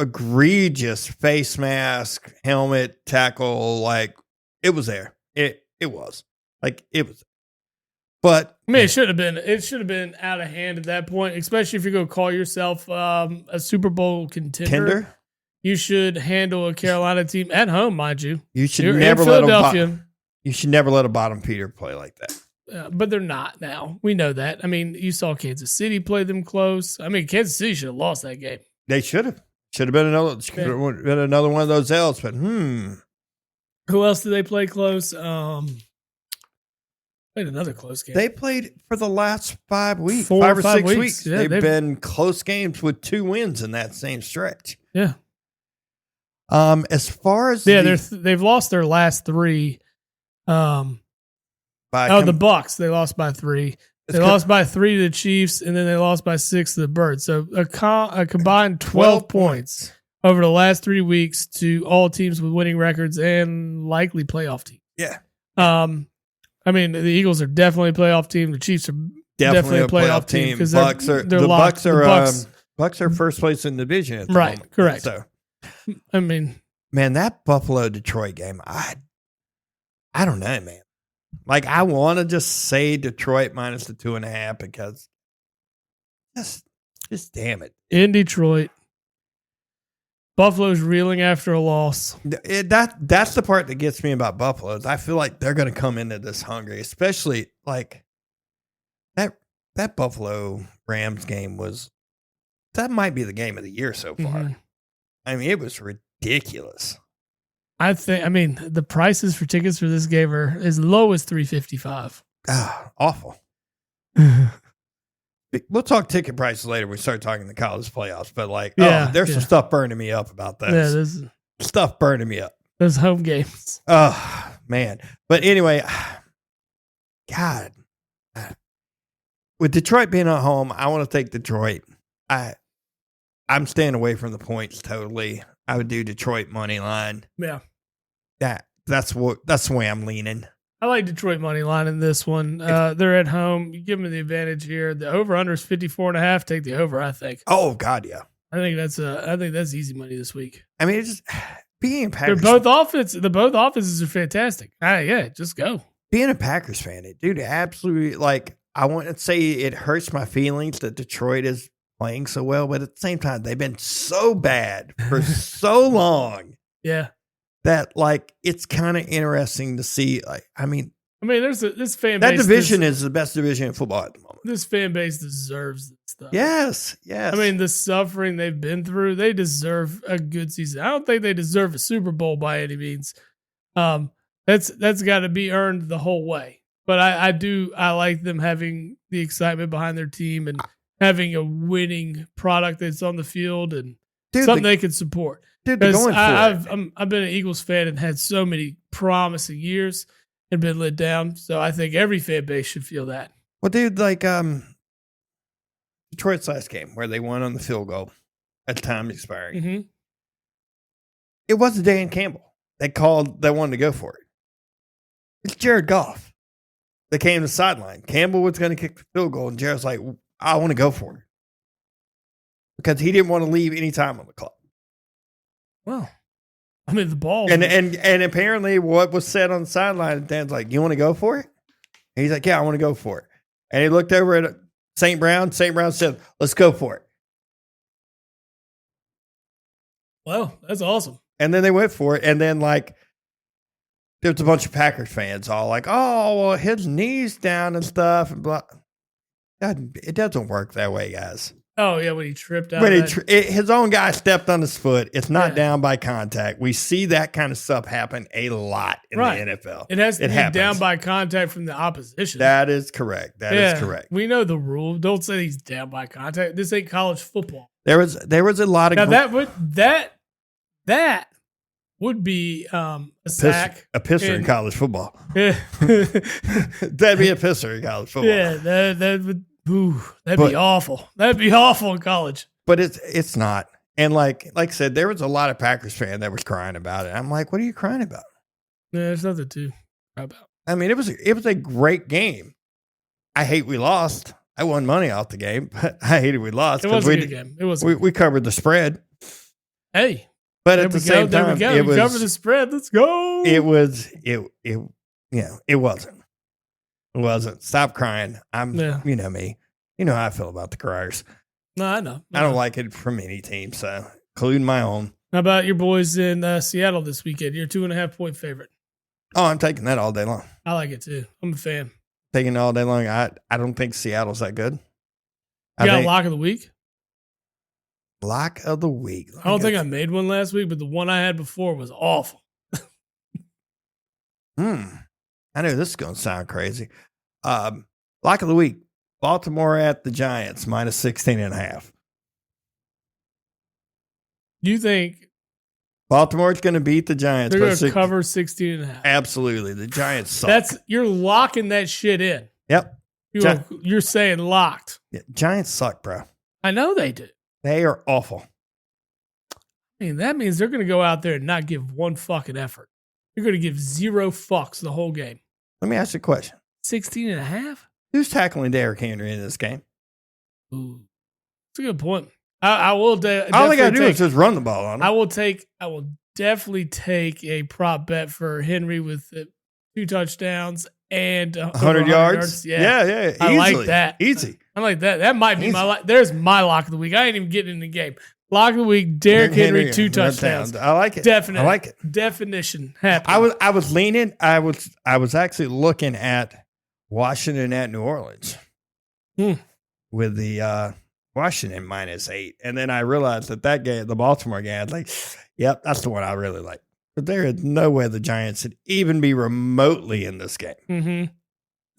Speaker 2: egregious face mask, helmet, tackle. Like, it was there. It was. Like, it was. But
Speaker 3: I mean, it should have been out of hand at that point, especially if you're going to call yourself a Super Bowl contender. You should handle a Carolina team at home, mind you.
Speaker 2: You should never let a bottom feeder play like that.
Speaker 3: But they're not now. We know that. I mean, you saw Kansas City play them close. I mean, Kansas City should have lost that game.
Speaker 2: They should have. Should have been another one of those L's. But
Speaker 3: who else did they play close? Played another close game.
Speaker 2: They played for the last 5 weeks,
Speaker 3: 5
Speaker 2: or 6 weeks.
Speaker 3: Yeah,
Speaker 2: they've been close games with 2 wins in that same stretch.
Speaker 3: Yeah.
Speaker 2: As far as
Speaker 3: they've lost their last 3. The Bucks. They lost by 3. They lost by 3 to the Chiefs, and then they lost by 6 to the Birds. So a combined 12 points over the last 3 weeks to all teams with winning records and likely playoff teams.
Speaker 2: Yeah.
Speaker 3: I mean, the Eagles are definitely a playoff team. The Chiefs are definitely a playoff team because
Speaker 2: Bucks are first place in the division at the
Speaker 3: right.
Speaker 2: moment.
Speaker 3: Correct.
Speaker 2: So,
Speaker 3: I mean,
Speaker 2: man, that Buffalo Detroit game, I don't know, man. Like, I want to just say Detroit minus the 2.5 because just damn it.
Speaker 3: In Detroit, Buffalo's reeling after a loss.
Speaker 2: That's the part that gets me about Buffalo. Is I feel like they're going to come into this hungry, especially like that Buffalo Rams game that might be the game of the year so far.
Speaker 3: Mm-hmm.
Speaker 2: I mean, it was ridiculous.
Speaker 3: The prices for tickets for this game are as low as $355.
Speaker 2: Awful. We'll talk ticket prices later when we start talking the college playoffs, but there's some stuff burning me up about that.
Speaker 3: Yeah, there's
Speaker 2: stuff burning me up.
Speaker 3: Those home games.
Speaker 2: Oh, man. But anyway, God. With Detroit being at home, I want to take Detroit. I'm staying away from the points totally. I would do Detroit money line.
Speaker 3: Yeah.
Speaker 2: That's the way I'm leaning.
Speaker 3: I like Detroit money line in this one. They're at home. You give them the advantage here. The over under is 54.5. Take the over, I think.
Speaker 2: Oh God, yeah.
Speaker 3: I think that's easy money this week.
Speaker 2: I mean, it's just being a Packers.
Speaker 3: Both offenses are fantastic. Just go.
Speaker 2: Being a Packers fan, dude, absolutely. Like, I want to say it hurts my feelings that Detroit is playing so well, but at the same time, they've been so bad for so long.
Speaker 3: Yeah.
Speaker 2: That, like, it's kind of interesting to see. Like,
Speaker 3: there's this fan base.
Speaker 2: That division is the best division in football at the moment.
Speaker 3: This fan base deserves this stuff.
Speaker 2: Yes.
Speaker 3: I mean, the suffering they've been through, they deserve a good season. I don't think they deserve a Super Bowl by any means. That's got to be earned the whole way. But I like them having the excitement behind their team and having a winning product that's on the field and something they can support.
Speaker 2: Dude, they're going for it.
Speaker 3: I've been an Eagles fan and had so many promising years and been let down. So I think every fan base should feel that.
Speaker 2: Well, dude, like Detroit's last game where they won on the field goal at the time expiring.
Speaker 3: Mm-hmm.
Speaker 2: It wasn't Dan Campbell that wanted to go for it. It's Jared Goff that came to the sideline. Campbell was going to kick the field goal, and Jared's like, I want to go for it. Because he didn't want to leave any time on the clock.
Speaker 3: Well, I mean, the ball.
Speaker 2: And apparently what was said on the sideline, Dan's like, you want to go for it? And he's like, yeah, I want to go for it. And he looked over at St. Brown. St. Brown said, let's go for it.
Speaker 3: Well, that's awesome.
Speaker 2: And then they went for it. And then, like, there was a bunch of Packers fans all like, oh, well, his knee's down and stuff. And blah. God, it doesn't work that way, guys.
Speaker 3: Oh, yeah, when he tripped out.
Speaker 2: When his own guy stepped on his foot. It's not down by contact. We see that kind of stuff happen a lot in the NFL.
Speaker 3: It has to be down by contact from the opposition.
Speaker 2: That is correct. That is correct.
Speaker 3: We know the rule. Don't say he's down by contact. This ain't college football.
Speaker 2: There was a lot of
Speaker 3: that would be a sack.
Speaker 2: A pisser in college football. Yeah. That'd be a pisser in college football.
Speaker 3: Yeah, that would. Ooh, that'd be awful. That'd be awful in college.
Speaker 2: But it's not. And like I said, there was a lot of Packers fan that was crying about it. I'm like, what are you crying about?
Speaker 3: Yeah, there's nothing to cry about.
Speaker 2: I mean, it was a great game. I hate we lost. I won money off the game, but I hated we lost.
Speaker 3: It was a good game. It was.
Speaker 2: We covered the spread.
Speaker 3: Hey,
Speaker 2: but at the same time,
Speaker 3: it was cover the spread. Let's go.
Speaker 2: It wasn't. It wasn't. Stop crying. You know me. You know how I feel about the criers.
Speaker 3: No, I know.
Speaker 2: I don't like it from any team, so including my own.
Speaker 3: How about your boys in Seattle this weekend? You're 2.5 point favorite.
Speaker 2: Oh, I'm taking that all day long.
Speaker 3: I like it too. I'm a fan.
Speaker 2: Taking it all day long. I don't think Seattle's that good.
Speaker 3: You got a lock of the week?
Speaker 2: Lock of the week.
Speaker 3: I don't think I made one last week, but the one I had before was awful.
Speaker 2: I know this is going to sound crazy. Lock of the week. Baltimore at the Giants, minus 16.5.
Speaker 3: You think
Speaker 2: Baltimore's going to beat the Giants?
Speaker 3: They're going to cover 16.5.
Speaker 2: Absolutely. The Giants suck.
Speaker 3: You're locking that shit in.
Speaker 2: Yep.
Speaker 3: You're saying locked.
Speaker 2: Yeah, Giants suck, bro.
Speaker 3: I know they do.
Speaker 2: They are awful.
Speaker 3: I mean, that means they're going to go out there and not give one fucking effort. They're going to give zero fucks the whole game.
Speaker 2: Let me ask you a question.
Speaker 3: 16.5?
Speaker 2: Who's tackling Derrick Henry in this game?
Speaker 3: Ooh, that's a good point. I will.
Speaker 2: All they got to do is just run the ball on him.
Speaker 3: I will definitely take a prop bet for Henry with 2 touchdowns and
Speaker 2: 100 yards. Yeah.
Speaker 3: I
Speaker 2: easily.
Speaker 3: like that.
Speaker 2: Easy.
Speaker 3: I like that. That might be my. There's my lock of the week. I ain't even getting in the game. Lock of the week: Derrick Henry 2 touchdowns.
Speaker 2: I like it.
Speaker 3: Definitely.
Speaker 2: I like it.
Speaker 3: Definition happening.
Speaker 2: I was leaning. I was actually looking at Washington at New Orleans with the Washington minus 8, and then I realized that game, the Baltimore game, I was like, "Yep, that's the one I really like." But there is no way the Giants should even be remotely in this game.
Speaker 3: Mm-hmm.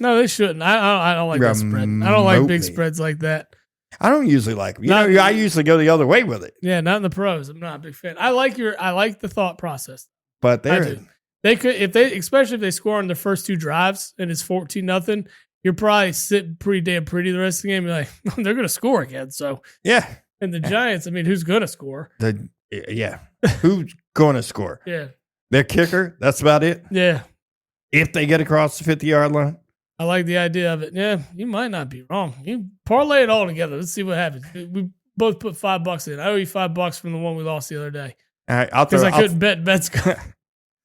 Speaker 3: No, they shouldn't. I don't like that spread. I don't like big spreads like that.
Speaker 2: I don't usually like them. I usually go the other way with it.
Speaker 3: Yeah, not in the pros. I'm not a big fan. I like the thought process.
Speaker 2: But
Speaker 3: they could especially if they score on their first 2 drives and it's 14-0, you're probably sitting pretty damn pretty the rest of the game. You're like, they're gonna score again. So
Speaker 2: yeah.
Speaker 3: And the Giants, I mean, who's gonna score?
Speaker 2: Who's gonna score?
Speaker 3: Yeah.
Speaker 2: Their kicker, that's about it.
Speaker 3: Yeah.
Speaker 2: If they get across the 50-yard line.
Speaker 3: I like the idea of it. Yeah, you might not be wrong. You parlay it all together. Let's see what happens. We both put $5 in. I owe you $5 from the one we lost the other day.
Speaker 2: All right,
Speaker 3: because I couldn't bet bets.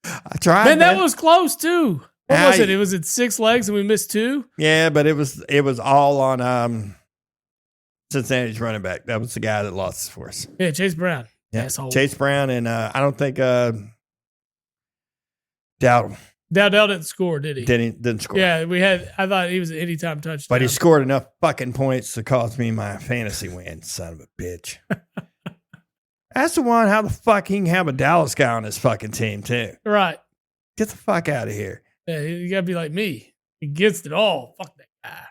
Speaker 2: I tried.
Speaker 3: Man, that was close too. What was it? It was at 6 legs and we missed 2.
Speaker 2: Yeah, but it was all on Cincinnati's running back. That was the guy that lost for us.
Speaker 3: Yeah, Chase Brown.
Speaker 2: Yeah,
Speaker 3: asshole.
Speaker 2: Chase Brown, and I don't think Dowdle.
Speaker 3: Dowdle didn't score, did he?
Speaker 2: Didn't score.
Speaker 3: Yeah, I thought he was an anytime touchdown.
Speaker 2: But he scored enough fucking points to cost me my fantasy win, son of a bitch. That's the one, how the fuck he can have a Dallas guy on his fucking team, too.
Speaker 3: Right.
Speaker 2: Get the fuck out of here.
Speaker 3: Yeah, you got to be like me. He gets it all. Fuck that guy.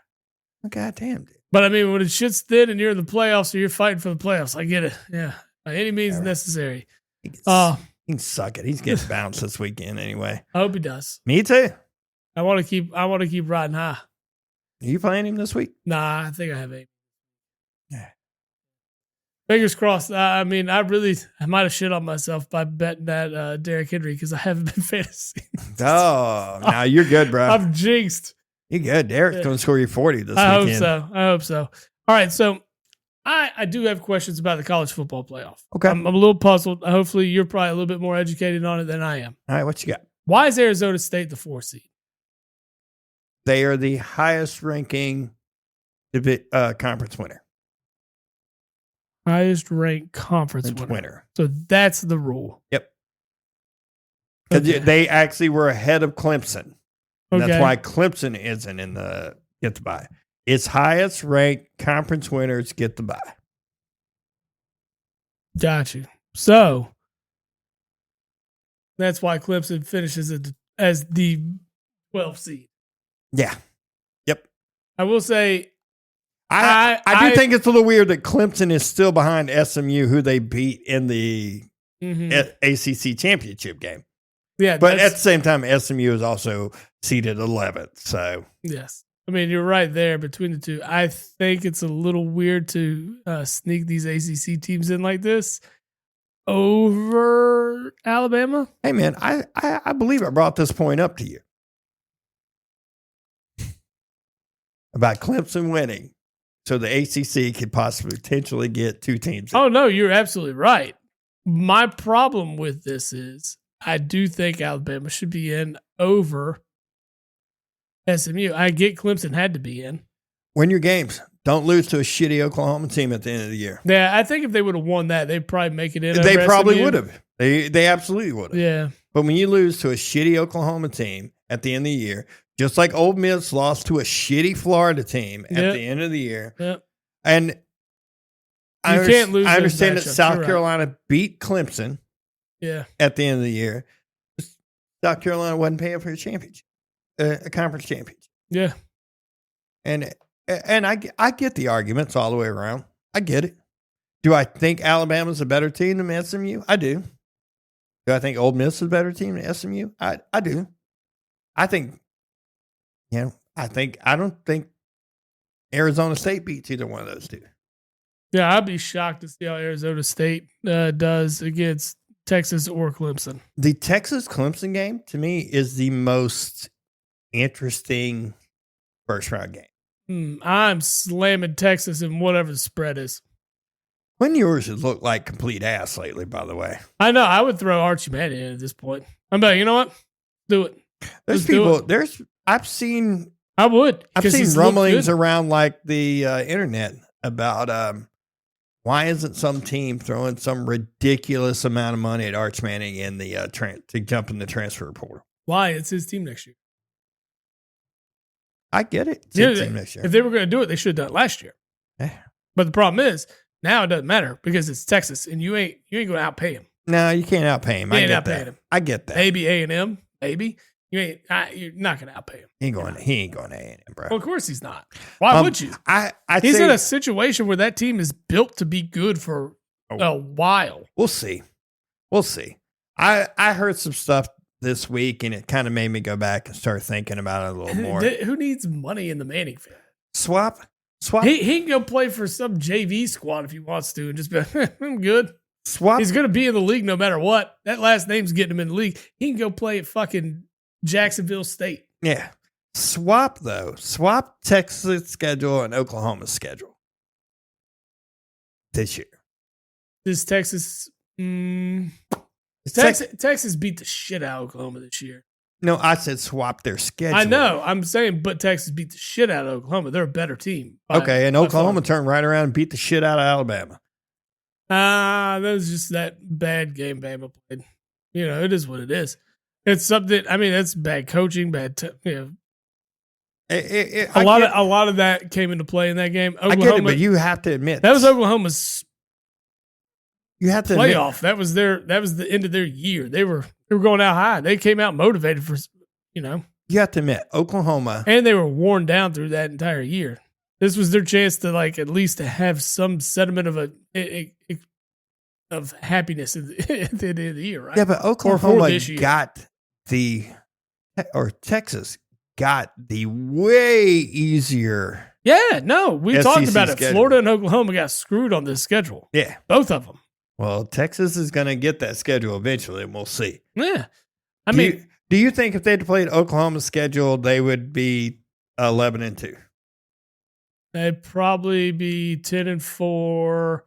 Speaker 2: God damn, dude.
Speaker 3: But, I mean, when it shit's thin and you're in the playoffs or you're fighting for the playoffs, I get it. Yeah. By any means necessary.
Speaker 2: He can suck it. He's getting bounced this weekend anyway.
Speaker 3: I hope he does.
Speaker 2: Me too.
Speaker 3: I want to keep riding high.
Speaker 2: Are you playing him this week?
Speaker 3: Nah, I think I have 8.
Speaker 2: Yeah.
Speaker 3: Fingers crossed. I mean, I might have shit on myself by betting that Derrick Henry because I haven't been fantasy.
Speaker 2: Oh, now you're good, bro.
Speaker 3: I'm jinxed.
Speaker 2: You're good. Derek's going to score you 40 this
Speaker 3: I
Speaker 2: weekend.
Speaker 3: I hope so. All right, so I do have questions about the college football playoff.
Speaker 2: Okay.
Speaker 3: I'm a little puzzled. Hopefully, you're probably a little bit more educated on it than I am.
Speaker 2: All right, what you got?
Speaker 3: Why is Arizona State the 4 seed?
Speaker 2: They are the highest ranking conference winner.
Speaker 3: Highest ranked conference winner. So that's the rule.
Speaker 2: Yep. Because
Speaker 3: Okay.
Speaker 2: they actually were ahead of Clemson. And
Speaker 3: Okay.
Speaker 2: that's why Clemson isn't in the get the bye. Its highest ranked conference winners get the bye.
Speaker 3: Got you. So that's why Clemson finishes as the 12th seed.
Speaker 2: Yeah. Yep.
Speaker 3: I will say,
Speaker 2: I do think it's a little weird that Clemson is still behind SMU, who they beat in the ACC championship game.
Speaker 3: yeah,
Speaker 2: But at the same time, SMU is also seeded 11th. So
Speaker 3: yes. I mean, you're right there between the two. I think it's a little weird to sneak these ACC teams in like this over Alabama.
Speaker 2: hey, man, I believe I brought this point up to you about Clemson winning, so the ACC could possibly potentially get 2 teams.
Speaker 3: Oh, no, you're absolutely right. My problem with this is I do think Alabama should be in over SMU. I get Clemson had to be in.
Speaker 2: Win your games. Don't lose to a shitty Oklahoma team at the end of the year.
Speaker 3: Yeah, I think if they would have won that, they'd probably make it in.
Speaker 2: They
Speaker 3: over
Speaker 2: probably
Speaker 3: SMU.
Speaker 2: would have. They absolutely would have.
Speaker 3: Yeah.
Speaker 2: But when you lose to a shitty Oklahoma team at the end of the year, just like Ole Miss lost to a shitty Florida team at
Speaker 3: Yep.
Speaker 2: the end of the year,
Speaker 3: Yep.
Speaker 2: and I
Speaker 3: can't lose
Speaker 2: I
Speaker 3: those
Speaker 2: understand that
Speaker 3: matchups.
Speaker 2: South
Speaker 3: You're right.
Speaker 2: Carolina beat Clemson
Speaker 3: Yeah.
Speaker 2: at the end of the year. South Carolina wasn't paying for a championship, a conference championship.
Speaker 3: Yeah.
Speaker 2: And I get the arguments all the way around. I get it. Do I think Alabama's a better team than SMU? I do. Do I think Ole Miss is a better team than SMU? I do. I think, I don't think Arizona State beats either one of those two.
Speaker 3: Yeah, I'd be shocked to see how Arizona State does against Texas or Clemson.
Speaker 2: The Texas Clemson game to me is the most interesting first round game.
Speaker 3: I'm slamming Texas in whatever the spread is.
Speaker 2: When yours has looked like complete ass lately, by the way.
Speaker 3: I know. I would throw Archie Manning in at this point. I'm like, you know what? Do it.
Speaker 2: There's
Speaker 3: Let's do
Speaker 2: people. I've seen
Speaker 3: I would.
Speaker 2: I've
Speaker 3: 'cause
Speaker 2: seen
Speaker 3: he's looked
Speaker 2: rumblings
Speaker 3: good.
Speaker 2: around like the internet about why isn't some team throwing some ridiculous amount of money at Arch Manning in the to jump in the transfer portal?
Speaker 3: Why? It's his team next year.
Speaker 2: I get it. It's
Speaker 3: Yeah,
Speaker 2: his team next year.
Speaker 3: If they were going to do it, they should have done it last year.
Speaker 2: Yeah.
Speaker 3: But the problem is, now it doesn't matter because it's Texas, and you ain't going to outpay him.
Speaker 2: No, you can't outpay him.
Speaker 3: You
Speaker 2: I
Speaker 3: ain't
Speaker 2: get
Speaker 3: outpaying
Speaker 2: that.
Speaker 3: him.
Speaker 2: I get that.
Speaker 3: Maybe A&M, maybe you're not going to outpay him.
Speaker 2: He ain't going to A&M, bro.
Speaker 3: Well, of course he's not. Why would you? He's
Speaker 2: think
Speaker 3: in a situation where that team is built to be good for a while.
Speaker 2: we'll see. We'll see. I heard some stuff this week, and it kind of made me go back and start thinking about it a little more.
Speaker 3: Who needs money in the Manning family?
Speaker 2: Swap.
Speaker 3: He can go play for some JV squad if he wants to and just be like, I'm good.
Speaker 2: Swap.
Speaker 3: He's going to be in the league no matter what. That last name's getting him in the league. He can go play at fucking Jacksonville State.
Speaker 2: Yeah. Swap, though. Swap Texas' schedule and Oklahoma's schedule this year.
Speaker 3: This Texas
Speaker 2: Texas.
Speaker 3: Texas beat the shit out of Oklahoma this year.
Speaker 2: No, I said swap their schedule.
Speaker 3: I know. I'm saying, but Texas beat the shit out of Oklahoma. They're a better team.
Speaker 2: Okay, and Oklahoma turned right around and beat the shit out of Alabama.
Speaker 3: That was just that bad game Bama played. You know, it is what it is. It's something. I mean, that's bad coaching, a lot of that came into play in that game. Oklahoma,
Speaker 2: I get it, but you have to admit
Speaker 3: that was Oklahoma's
Speaker 2: you have to
Speaker 3: playoff. That was the end of their year. They were going out high. They came out motivated for,
Speaker 2: You have to admit, Oklahoma,
Speaker 3: and they were worn down through that entire year. This was their chance to at least to have some sediment of of happiness at the end of the year, right?
Speaker 2: Yeah, but
Speaker 3: for
Speaker 2: Oklahoma
Speaker 3: this year.
Speaker 2: Texas got the way easier.
Speaker 3: Yeah, no, we
Speaker 2: SEC
Speaker 3: talked about it.
Speaker 2: schedule.
Speaker 3: Florida and Oklahoma got screwed on this schedule.
Speaker 2: Yeah.
Speaker 3: Both of them.
Speaker 2: Well, Texas is going to get that schedule eventually, and we'll see.
Speaker 3: Yeah. I mean,
Speaker 2: do you think if they'd played Oklahoma's schedule, they would be 11-2?
Speaker 3: they'd probably be 10-4.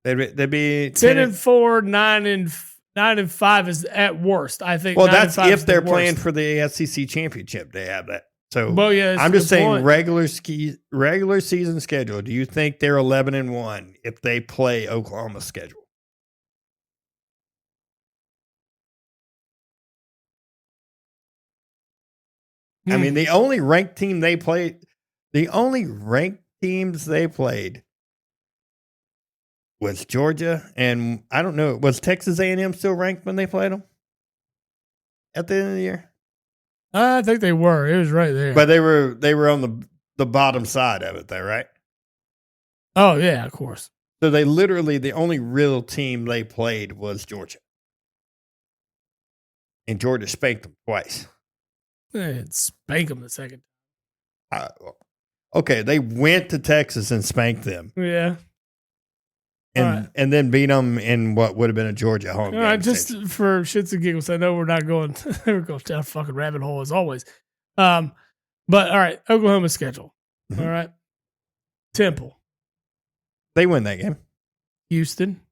Speaker 2: They'd be
Speaker 3: 10-4, 9-5 is at worst. I think.
Speaker 2: Well, that's
Speaker 3: 9-5 is
Speaker 2: if they're
Speaker 3: the
Speaker 2: playing
Speaker 3: worst.
Speaker 2: for the SEC championship. They have that. So,
Speaker 3: Well, yeah, that's
Speaker 2: I'm
Speaker 3: a
Speaker 2: just
Speaker 3: good
Speaker 2: saying
Speaker 3: point.
Speaker 2: regular season schedule. Do you think they're 11-1 if they play Oklahoma's schedule? I mean, the only ranked teams they played was Georgia, and I don't know, was Texas A&M still ranked when they played them at the end of the year?
Speaker 3: I think they were. It was right there.
Speaker 2: But they were on the bottom side of it, though, right?
Speaker 3: Oh yeah, of course.
Speaker 2: So they literally, the only real team they played was Georgia, and Georgia spanked them twice.
Speaker 3: And spank them the second.
Speaker 2: Okay, they went to Texas and spanked them,
Speaker 3: Yeah.
Speaker 2: and then beat them in what would have been a Georgia home
Speaker 3: All
Speaker 2: game.
Speaker 3: right, just for shits and giggles, I know we're not going. We're going down a fucking rabbit hole as always. But all right, Oklahoma schedule.
Speaker 2: Mhm.
Speaker 3: All right, Temple,
Speaker 2: They win that game.
Speaker 3: Houston,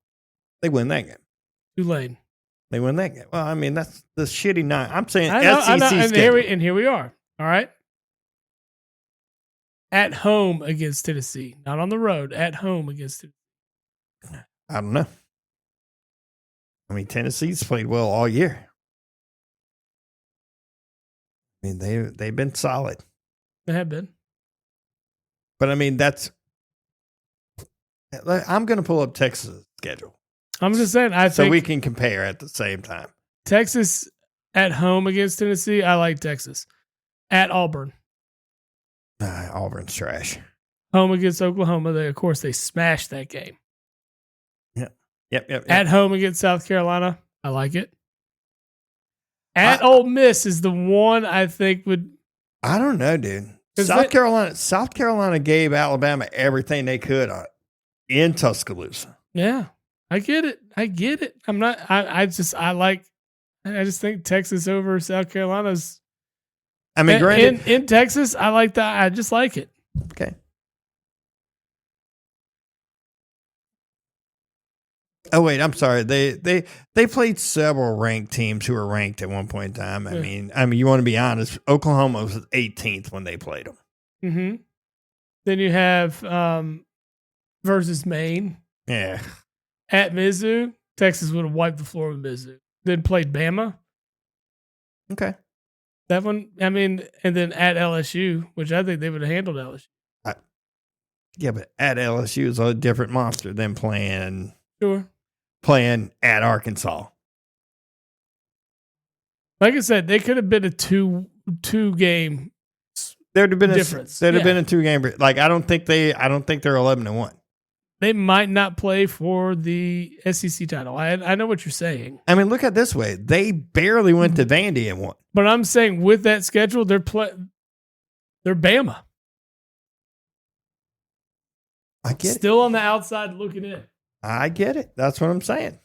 Speaker 2: They win that game.
Speaker 3: Tulane.
Speaker 2: They win that game. Well, I mean, that's the shitty nine. I'm saying
Speaker 3: I know,
Speaker 2: SEC
Speaker 3: and
Speaker 2: schedule.
Speaker 3: here we are. All right, at home against Tennessee, not on the road. At home against Tennessee.
Speaker 2: I don't know. I mean, Tennessee's played well all year. I mean, they've been solid.
Speaker 3: They have been.
Speaker 2: But I mean, I'm going to pull up Texas' schedule
Speaker 3: I'm just saying. I
Speaker 2: so
Speaker 3: think
Speaker 2: we can compare at the same time.
Speaker 3: Texas at home against Tennessee. I like Texas. At Auburn,
Speaker 2: Auburn's trash.
Speaker 3: home against Oklahoma. Of course, they smashed that game.
Speaker 2: Yep.
Speaker 3: At home against South Carolina, I like it. At Ole Miss is the one I think would.
Speaker 2: I don't know, dude.
Speaker 3: 'Cause
Speaker 2: South Carolina gave Alabama everything they could in Tuscaloosa.
Speaker 3: Yeah, I get it. I'm not. I just think Texas over South Carolina's.
Speaker 2: I mean, granted,
Speaker 3: in Texas, I like that. I just like it.
Speaker 2: okay. Oh wait, I'm sorry. They played several ranked teams who were ranked at one point in time. I mean, you want to be honest. Oklahoma was 18th when they played them.
Speaker 3: Mm-hmm. Then you have versus Maine
Speaker 2: Yeah.
Speaker 3: at Mizzou. Texas would have wiped the floor with Mizzou. Then played Bama.
Speaker 2: Okay.
Speaker 3: That one, I mean, and then at LSU, which I think they would have handled LSU.
Speaker 2: Yeah, but at LSU is a different monster than playing at Arkansas.
Speaker 3: Like I said, they could have been a two game.
Speaker 2: There'd have been
Speaker 3: difference.
Speaker 2: There'd have been a 2-game. Like I don't think they're 11-1.
Speaker 3: They might not play for the SEC title. I know what you're saying.
Speaker 2: I mean, look at it this way: they barely went to Vandy and won.
Speaker 3: But I'm saying with that schedule, they're Bama.
Speaker 2: I get
Speaker 3: Still on the outside looking in.
Speaker 2: it. I get it. That's what I'm saying.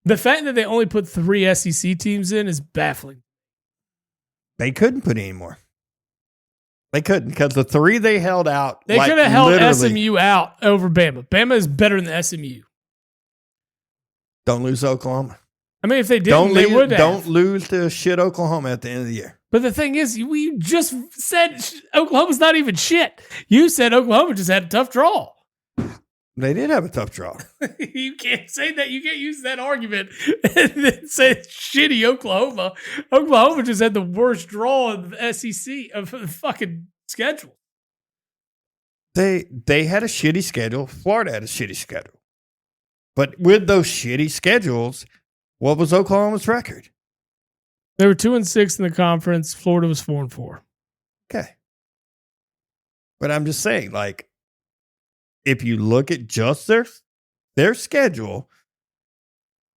Speaker 3: The fact that they only put 3 SEC teams in is baffling.
Speaker 2: They couldn't put any more. They couldn't because the 3 they held out.
Speaker 3: They could have held SMU out over Bama. Bama is better than SMU.
Speaker 2: Don't lose Oklahoma.
Speaker 3: I mean, if they didn't, they would have.
Speaker 2: Don't lose to shit Oklahoma at the end of the year.
Speaker 3: But the thing is, we just said Oklahoma's not even shit. You said Oklahoma just had a tough draw.
Speaker 2: They did have a tough draw.
Speaker 3: You can't say that. You can't use that argument and then say it's shitty Oklahoma. Oklahoma just had the worst draw in the SEC of the fucking schedule.
Speaker 2: They had a shitty schedule. Florida had a shitty schedule. But with those shitty schedules, what was Oklahoma's record?
Speaker 3: They were 2-6 in the conference. Florida was 4-4.
Speaker 2: Okay. But I'm just saying, like, if you look at just their schedule,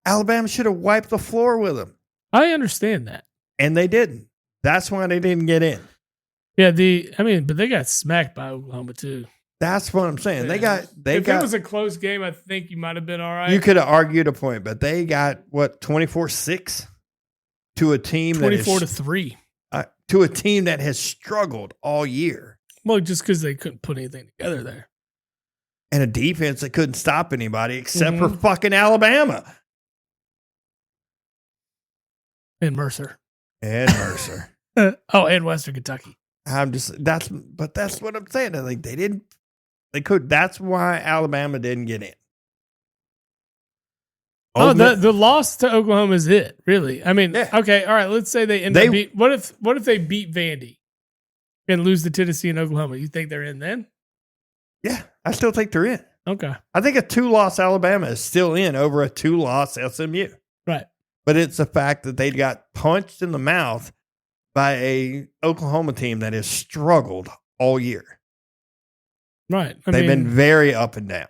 Speaker 2: Alabama should have wiped the floor with them.
Speaker 3: I understand that.
Speaker 2: And they didn't. That's why they didn't get in.
Speaker 3: Yeah, but they got smacked by Oklahoma too.
Speaker 2: That's what I'm saying.
Speaker 3: If it was a close game, I think you might have been all right.
Speaker 2: You could have argued a point, but they got 24-6 to a team
Speaker 3: 24-3
Speaker 2: to a team that has struggled all year.
Speaker 3: Well, just because they couldn't put anything together there,
Speaker 2: and a defense that couldn't stop anybody except for fucking Alabama
Speaker 3: and Mercer.
Speaker 2: And
Speaker 3: Western Kentucky.
Speaker 2: That's what I'm saying. Like they could. That's why Alabama didn't get in.
Speaker 3: The loss to Oklahoma is it, really? I mean, okay, all right. Let's say they end up beat. What if they beat Vandy and lose to Tennessee and Oklahoma? You think they're in then?
Speaker 2: Yeah, I still think they're in.
Speaker 3: Okay.
Speaker 2: I think a 2-loss Alabama is still in over a 2-loss SMU.
Speaker 3: Right.
Speaker 2: But it's the fact that they got punched in the mouth by a Oklahoma team that has struggled all year.
Speaker 3: Right.
Speaker 2: They've been very up and down.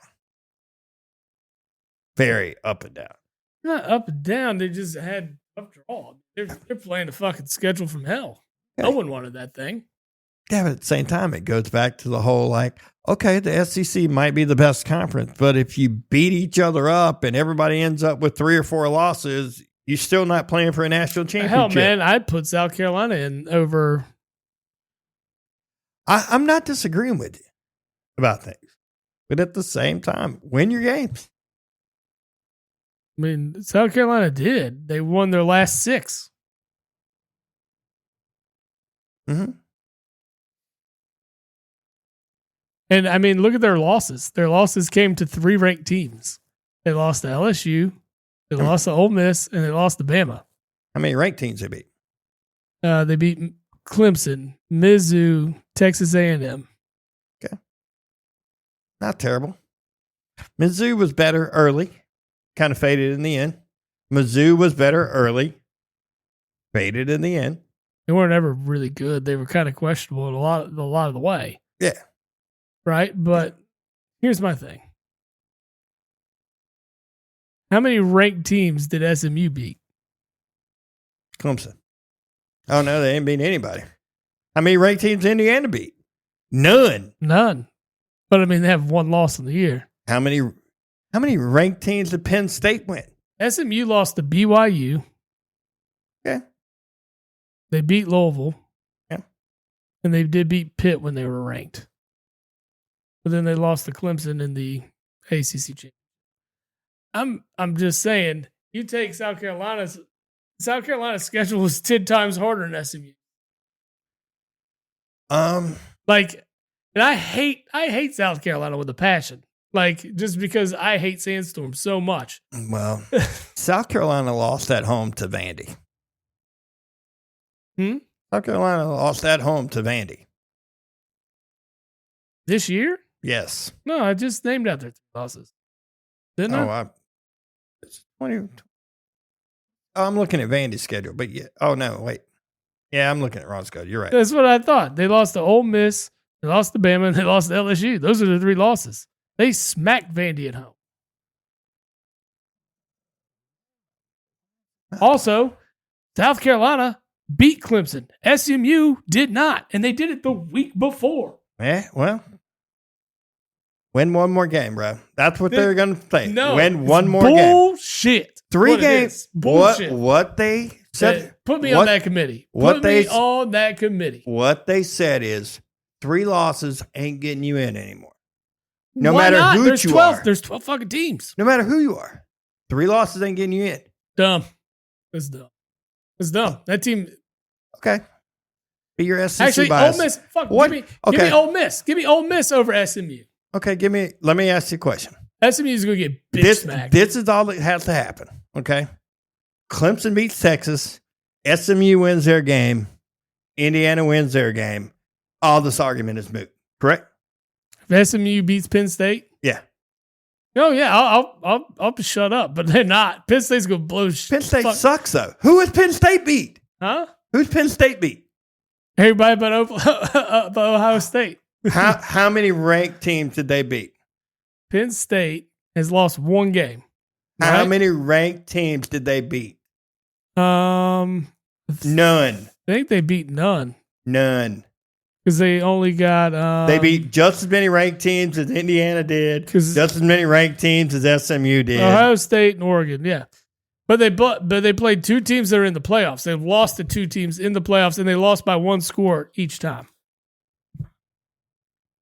Speaker 2: Very up and down.
Speaker 3: Not up and down. They just had tough draw. They're playing a fucking schedule from hell. Okay. No one wanted that thing.
Speaker 2: Yeah, but at the same time, it goes back to the whole okay, the SEC might be the best conference, but if you beat each other up and everybody ends up with 3 or 4 losses, you're still not playing for a national championship.
Speaker 3: Hell, man, I'd put South Carolina in over.
Speaker 2: I'm not disagreeing with you about things, but at the same time, win your games.
Speaker 3: I mean, South Carolina did. They won their last 6.
Speaker 2: Mm-hmm.
Speaker 3: And, I mean, look at their losses. Their losses came to 3 ranked teams. They lost to LSU, they lost to Ole Miss, and they lost to Bama.
Speaker 2: How many ranked teams they beat?
Speaker 3: They beat Clemson, Mizzou, Texas A&M.
Speaker 2: Okay. Not terrible. Mizzou was better early. Kind of faded in the end. Mizzou was better early. Faded in the end.
Speaker 3: They weren't ever really good. They were kind of questionable a lot of the way.
Speaker 2: Yeah.
Speaker 3: Right? But here's my thing. How many ranked teams did SMU beat?
Speaker 2: Clemson. Oh, no, they ain't beat anybody. How many ranked teams Indiana beat? None.
Speaker 3: But, I mean, they have 1 loss in the year.
Speaker 2: How many ranked teams did Penn State win?
Speaker 3: SMU lost to BYU.
Speaker 2: Okay.
Speaker 3: They beat Louisville.
Speaker 2: Yeah.
Speaker 3: And they did beat Pitt when they were ranked. But then they lost to Clemson in the ACC championship. I'm just saying, you take South Carolina's schedule is 10 times harder than SMU. And I hate South Carolina with a passion. Just because I hate Sandstorm so much.
Speaker 2: Well, South Carolina lost at home to Vandy. South Carolina lost at home to Vandy.
Speaker 3: This year?
Speaker 2: Yes.
Speaker 3: No, I just named out their 2 losses. Didn't I?
Speaker 2: It's 20. Oh, I'm looking at Vandy's schedule, but yeah. Oh, no, wait. Yeah, I'm looking at Ron's schedule. You're right.
Speaker 3: That's what I thought. They lost to Ole Miss, they lost to Bama, and they lost to LSU. Those are the 3 losses. They smacked Vandy at home. Also, South Carolina beat Clemson. SMU did not, and they did it the week before.
Speaker 2: Yeah, well, win 1 more game, bro. That's what they're going to say.
Speaker 3: No,
Speaker 2: win 1 more game.
Speaker 3: Bullshit.
Speaker 2: 3 games.
Speaker 3: Bullshit.
Speaker 2: What they said.
Speaker 3: Put me on that committee. What they
Speaker 2: said is 3 losses ain't getting you in anymore.
Speaker 3: No Why matter not? Who there's you 12, are. There's 12 fucking teams.
Speaker 2: No matter who you are. 3 losses ain't getting you in.
Speaker 3: Dumb. That's dumb. That team.
Speaker 2: Okay. Be your SEC
Speaker 3: Actually,
Speaker 2: bias.
Speaker 3: Ole Miss. Fuck. Give me Ole Miss. Give me Ole Miss over SMU.
Speaker 2: Okay, let me ask you a question.
Speaker 3: SMU is going to get bitch smacked.
Speaker 2: This is all that has to happen. Okay. Clemson beats Texas. SMU wins their game. Indiana wins their game. All this argument is moot. Correct?
Speaker 3: If SMU beats Penn State?
Speaker 2: Yeah.
Speaker 3: Oh yeah, I'll shut up, but they're not. Penn State's gonna blow.
Speaker 2: Penn State sucks though. Who has Penn State beat?
Speaker 3: Huh?
Speaker 2: Who's Penn State beat?
Speaker 3: Everybody but Ohio State.
Speaker 2: How many ranked teams did they beat?
Speaker 3: Penn State has lost one game.
Speaker 2: How
Speaker 3: right?
Speaker 2: many ranked teams did they beat?
Speaker 3: None.
Speaker 2: None.
Speaker 3: I think they beat none because they only got.
Speaker 2: They beat just as many ranked teams as Indiana did.
Speaker 3: 'Cause-
Speaker 2: Just as many ranked teams as SMU did.
Speaker 3: Ohio State and Oregon. Yeah, but they played two teams that are in the playoffs. They've lost to two teams in the playoffs, and they lost by one score each time.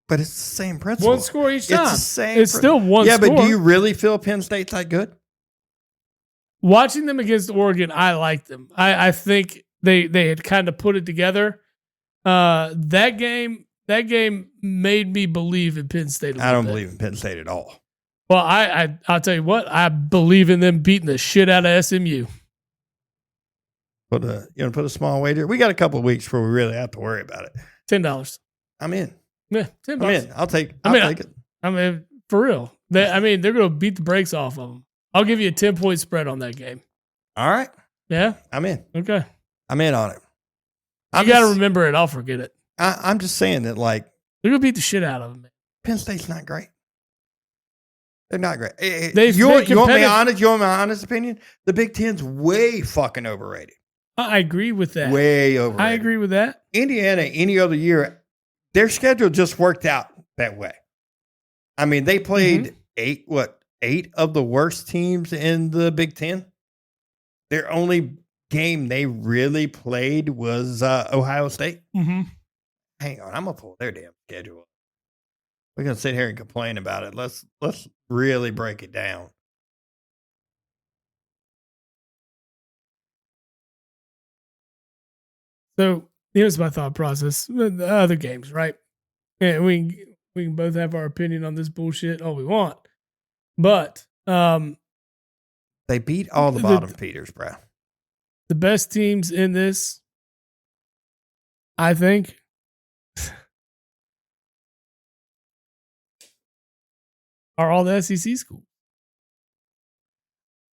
Speaker 2: But it's the same principle.
Speaker 3: One score each time.
Speaker 2: It's the same.
Speaker 3: It's still one
Speaker 2: Yeah,
Speaker 3: score.
Speaker 2: but do you really feel Penn State's that good?
Speaker 3: Watching them against Oregon, I like them. I think they had kind of put it together. That game made me believe in Penn State.
Speaker 2: I don't believe in Penn State at all.
Speaker 3: Well, I'll tell you what, I believe in them beating the shit out of SMU.
Speaker 2: You want to put a small wager? We got a couple of weeks before we really have to worry about it.
Speaker 3: $10.
Speaker 2: I'm in.
Speaker 3: Yeah, $10.
Speaker 2: I'm in. I'll take it.
Speaker 3: I mean, for real. They're going to beat the brakes off of them. I'll give you a 10-point spread on that game.
Speaker 2: All right.
Speaker 3: Yeah?
Speaker 2: I'm in.
Speaker 3: Okay.
Speaker 2: I'm in on it.
Speaker 3: You got to remember it. I'll forget it.
Speaker 2: I'm just saying that, like,
Speaker 3: They're going to beat the shit out of them.
Speaker 2: Penn State's not great. They're not great.
Speaker 3: You
Speaker 2: want my honest opinion? The Big Ten's way fucking overrated.
Speaker 3: I agree with that.
Speaker 2: Way overrated.
Speaker 3: I agree with that.
Speaker 2: Indiana, any other year, their schedule just worked out that way. I mean, they played eight of the worst teams in the Big Ten. Their only game they really played was Ohio State.
Speaker 3: Mm-hmm.
Speaker 2: Hang on, I'm gonna pull their damn schedule. We're gonna sit here and complain about it. Let's really break it down.
Speaker 3: So here's my thought process. The other games, right? And we can both have our opinion on this bullshit all we want. But
Speaker 2: They beat all the bottom feeders, bro.
Speaker 3: the best teams in this, I think, are all the SEC schools.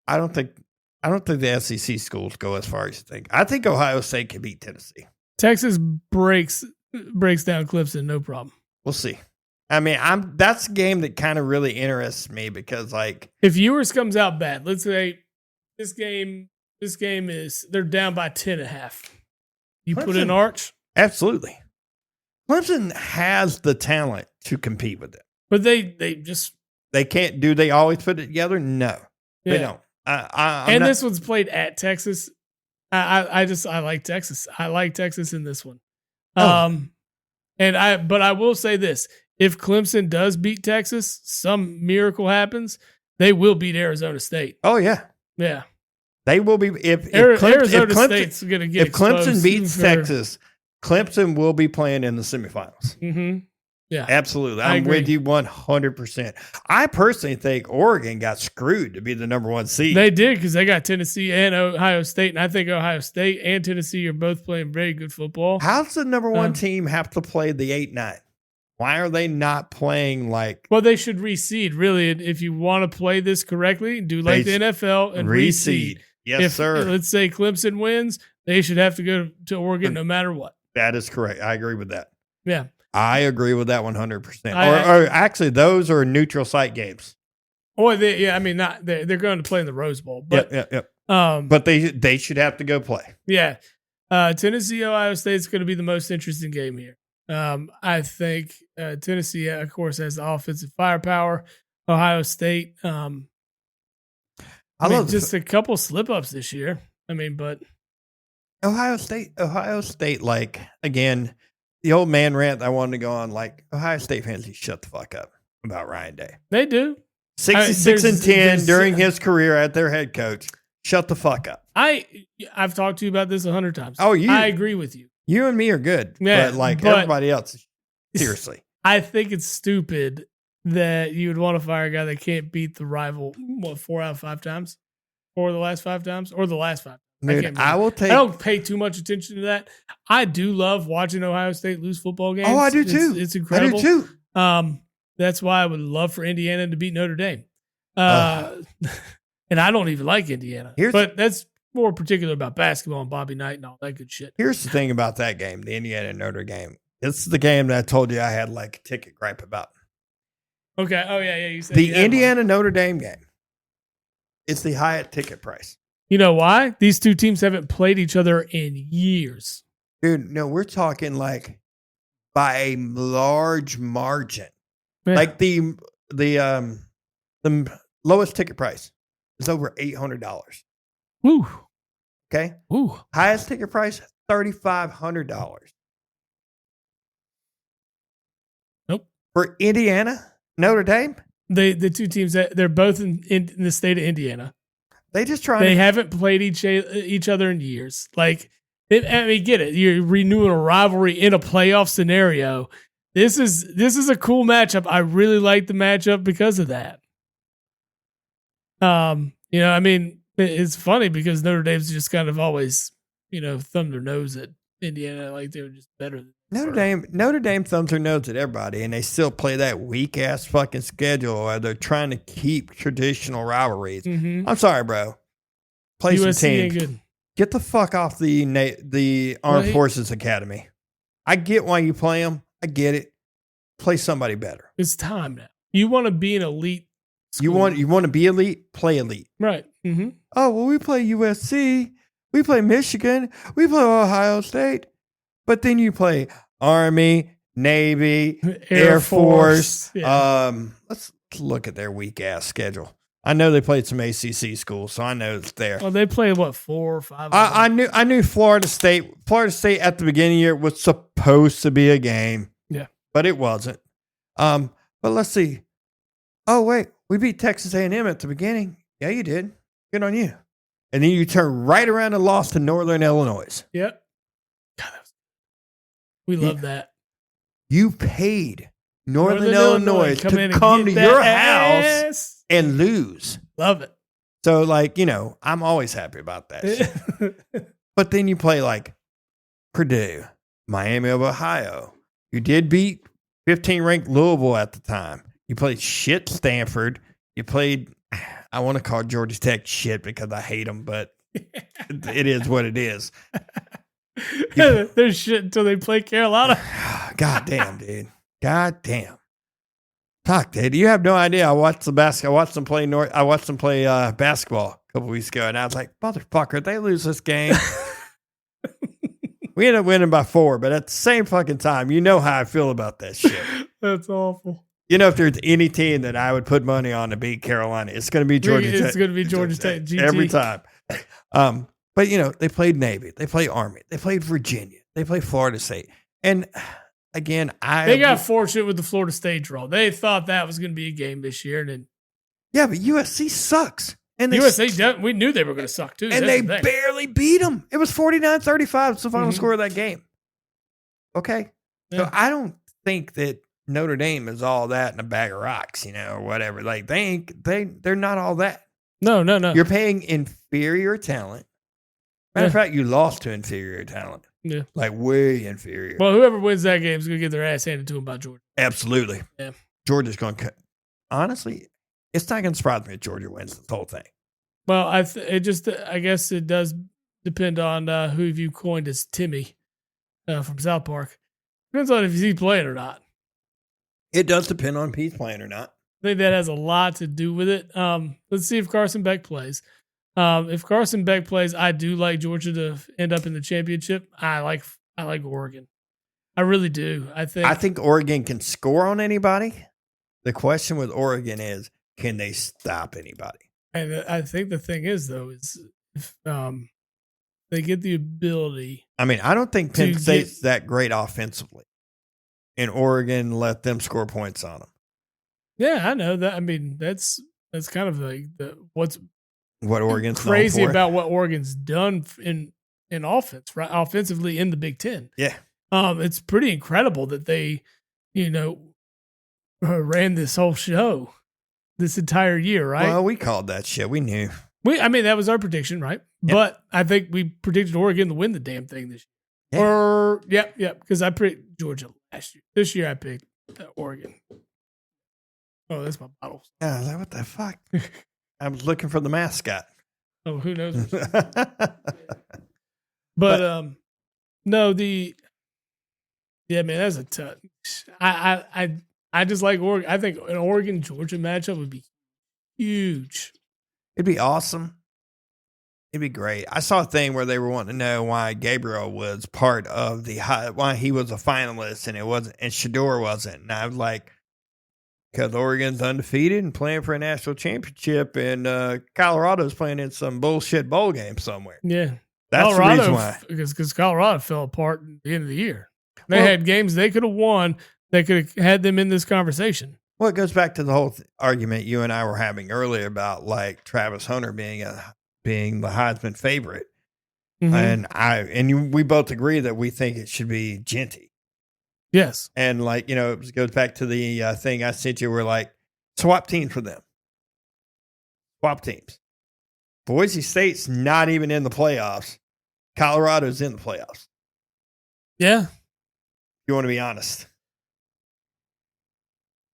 Speaker 2: I don't think the SEC schools go as far as you think. I think Ohio State can beat Tennessee.
Speaker 3: Texas breaks down Clemson, no problem.
Speaker 2: We'll see. I mean, that's a game that kind of really interests me because, like,
Speaker 3: If Ewers comes out bad, let's say this game is they're down by 10.5. You put in
Speaker 2: Clemson-
Speaker 3: Arch,
Speaker 2: absolutely, Clemson has the talent to compete with them.
Speaker 3: but they just
Speaker 2: They can't. Do they always put it together? No, they
Speaker 3: yeah.
Speaker 2: don't. I'm not-
Speaker 3: This one's played at Texas. I like Texas. I like Texas in this one.
Speaker 2: Oh.
Speaker 3: But I will say this: if Clemson does beat Texas, some miracle happens, they will beat Arizona State.
Speaker 2: Oh yeah,
Speaker 3: Yeah,
Speaker 2: they will be. If
Speaker 3: Arizona State's going to get
Speaker 2: if Clemson
Speaker 3: exposed
Speaker 2: beats
Speaker 3: for-
Speaker 2: Texas, Clemson will be playing in the semifinals.
Speaker 3: Mhm. Yeah,
Speaker 2: Absolutely,
Speaker 3: I
Speaker 2: I'm with
Speaker 3: agree.
Speaker 2: you 100%. I personally think Oregon got screwed to be the number one seed.
Speaker 3: they did because they got Tennessee and Ohio State, and I think Ohio State and Tennessee are both playing very good football.
Speaker 2: How's the number one team have to play the 8-9? Why are they not playing like
Speaker 3: Well, they should reseed, really. If you want to play this correctly, do like
Speaker 2: They
Speaker 3: the NFL and reseed.
Speaker 2: Yes,
Speaker 3: If,
Speaker 2: sir.
Speaker 3: let's say Clemson wins, they should have to go to Oregon no matter what.
Speaker 2: That is correct. I agree with that.
Speaker 3: Yeah.
Speaker 2: I agree with that 100%.
Speaker 3: I-
Speaker 2: Or actually, those are neutral site games.
Speaker 3: Or they're going to play in the Rose Bowl. But
Speaker 2: Yep.
Speaker 3: um,
Speaker 2: But they should have to go play.
Speaker 3: yeah, Tennessee Ohio State is going to be the most interesting game here. I think Tennessee, of course, has the offensive firepower. Ohio State, I mean, just a couple slip ups this year. I mean, but
Speaker 2: Ohio State, like, again, the old man rant I wanted to go on, like, Ohio State fans need to shut the fuck up about Ryan Day.
Speaker 3: they do.
Speaker 2: 66-10
Speaker 3: there's-
Speaker 2: during his career as their head coach. Shut the fuck up.
Speaker 3: I've talked to you about this 100 times.
Speaker 2: Oh,
Speaker 3: I agree with you.
Speaker 2: You and me are good.
Speaker 3: Yeah,
Speaker 2: but, like,
Speaker 3: but-
Speaker 2: everybody else, seriously.
Speaker 3: I think it's stupid that you would want to fire a guy that can't beat the rival, 4 out of 5 times? Or the last 5 times? Or the last 5?
Speaker 2: Dude, I will take.
Speaker 3: I don't pay too much attention to that. I do love watching Ohio State lose football games.
Speaker 2: Oh, I do too.
Speaker 3: It's incredible.
Speaker 2: I do too.
Speaker 3: That's why I would love for Indiana to beat Notre Dame. And I don't even like Indiana. But that's more particular about basketball and Bobby Knight and all that good shit.
Speaker 2: Here's the thing about that game, the Indiana Notre game. It's the game that I told you I had like a ticket gripe about.
Speaker 3: Okay. Oh yeah, yeah. You said
Speaker 2: The
Speaker 3: you had one.
Speaker 2: Indiana Notre Dame game. It's the Hyatt ticket price.
Speaker 3: You know why? These two teams haven't played each other in years.
Speaker 2: Dude, no, we're talking like by a large margin.
Speaker 3: Yeah.
Speaker 2: Like the lowest ticket price is over $800.
Speaker 3: Woo.
Speaker 2: Okay.
Speaker 3: Woo.
Speaker 2: Highest ticket price, $3,500.
Speaker 3: Nope.
Speaker 2: For Indiana, Notre Dame,
Speaker 3: The two teams that they're both in the state of Indiana.
Speaker 2: they just trying
Speaker 3: They
Speaker 2: to
Speaker 3: haven't played each other in years. Like, I mean, get it. You're renewing a rivalry in a playoff scenario. This is a cool matchup. I really like the matchup because of that. You know, I mean, it's funny because Notre Dame's just kind of always, you know, thumbed their nose at Indiana like they were just better than
Speaker 2: Notre Dame thumbs their nose at everybody, and they still play that weak ass fucking schedule where they're trying to keep traditional rivalries.
Speaker 3: Mm-hmm.
Speaker 2: I'm sorry, bro. Play some
Speaker 3: USC ain't
Speaker 2: teams.
Speaker 3: good.
Speaker 2: Get the fuck off the Armed Forces Academy. I get why you play them. I get it. Play somebody better.
Speaker 3: It's time now. You want to be an elite school.
Speaker 2: You want to be elite? Play elite.
Speaker 3: Right. Mm-hmm.
Speaker 2: Oh, well, we play USC. We play Michigan. We play Ohio State. But then you play Army, Navy, Air Force.
Speaker 3: Yeah.
Speaker 2: Let's look at their weak ass schedule. I know they played some ACC schools, so I know it's there.
Speaker 3: Well, they played what, 4 or 5?
Speaker 2: I knew Florida State. Florida State at the beginning of the year was supposed to be a game.
Speaker 3: Yeah.
Speaker 2: But it wasn't. But let's see. Oh, wait. We beat Texas A&M at the beginning. Yeah, you did. Good on you. And then you turn right around and lost to Northern Illinois.
Speaker 3: Yep. God, we love that.
Speaker 2: You paid Northern Illinois to come to your house and lose.
Speaker 3: Love it.
Speaker 2: So, like, you know, I'm always happy about that shit. But then you play like Purdue, Miami of Ohio. You did beat 15-ranked Louisville at the time. You played shit Stanford. You played, I want to call Georgia Tech shit because I hate them, but it is what it is.
Speaker 3: They're shit until they play Carolina.
Speaker 2: God damn, dude. God damn. Fuck, dude. You have no idea. I watched them play basketball a couple weeks ago, and I was like, motherfucker, they lose this game. We ended up winning by 4, but at the same fucking time, you know how I feel about that shit.
Speaker 3: That's awful.
Speaker 2: You know, if there's any team that I would put money on to beat Carolina, it's going to be Georgia Tech.
Speaker 3: It's going to be Georgia Tech. GT.
Speaker 2: Every time. But, you know, they played Navy. They played Army. They played Virginia. They played Florida State. And, again,
Speaker 3: they got fortunate with the Florida State draw. They thought that was going to be a game this year. And then,
Speaker 2: yeah, but USC sucks. And
Speaker 3: USC, we knew they were going to suck, too.
Speaker 2: And they barely beat them. It was 49-35. It's the final score of that game. Okay? Yeah. So I don't think that Notre Dame is all that in a bag of rocks, you know, or whatever. Like, they're not all that.
Speaker 3: No.
Speaker 2: You're paying inferior talent. Matter of fact, you lost to inferior talent.
Speaker 3: Yeah.
Speaker 2: Like, way inferior.
Speaker 3: Well, whoever wins that game is going to get their ass handed to them by Georgia.
Speaker 2: Absolutely.
Speaker 3: Yeah.
Speaker 2: Georgia's going to cut. Honestly, it's not going to surprise me if Georgia wins the whole thing.
Speaker 3: Well, I guess it does depend on who you coined as Timmy from South Park. Depends on if he's playing or not.
Speaker 2: It does depend on if he's playing or not.
Speaker 3: I think that has a lot to do with it. Let's see if Carson Beck plays. If Carson Beck plays, I do like Georgia to end up in the championship. I like Oregon. I really do. I think
Speaker 2: Oregon can score on anybody. The question with Oregon is, can they stop anybody?
Speaker 3: And I think the thing is, though, is if they get the ability.
Speaker 2: I mean, I don't think Penn State's that great offensively. And Oregon let them score points on them.
Speaker 3: Yeah, I know that. I mean, that's kind of like what
Speaker 2: Oregon's
Speaker 3: crazy
Speaker 2: known for.
Speaker 3: about what Oregon's done in offense, right? Offensively in the Big Ten.
Speaker 2: Yeah.
Speaker 3: It's pretty incredible that they, ran this whole show this entire year, right?
Speaker 2: Well, we called that shit. We knew.
Speaker 3: That was our prediction, right? Yep. But I think we predicted Oregon to win the damn thing this year. Yeah. Because I picked Georgia last year. This year I picked Oregon. Oh, that's my bottle.
Speaker 2: Yeah, I was like, what the fuck? I was looking for the mascot.
Speaker 3: Oh, who knows? But no, man, that's a tough. I I just like Oregon. I think an Oregon-Georgia matchup would be huge.
Speaker 2: It'd be awesome. It'd be great. I saw a thing where they were wanting to know why Gabriel was part of why he was a finalist and it wasn't, and Shedeur wasn't. And I was like, because Oregon's undefeated and playing for a national championship, and Colorado's playing in some bullshit bowl game somewhere.
Speaker 3: Yeah,
Speaker 2: that's the reason why.
Speaker 3: Because Colorado fell apart at the end of the year. They had games they could have won. They could have had them in this conversation.
Speaker 2: Well, it goes back to the whole argument you and I were having earlier about like Travis Hunter being the Heisman favorite, and we both agree that we think it should be Jeanty.
Speaker 3: Yes,
Speaker 2: and like it goes back to the thing I sent you. We're like swap teams for them. Swap teams. Boise State's not even in the playoffs. Colorado's in the playoffs.
Speaker 3: Yeah,
Speaker 2: you want to be honest.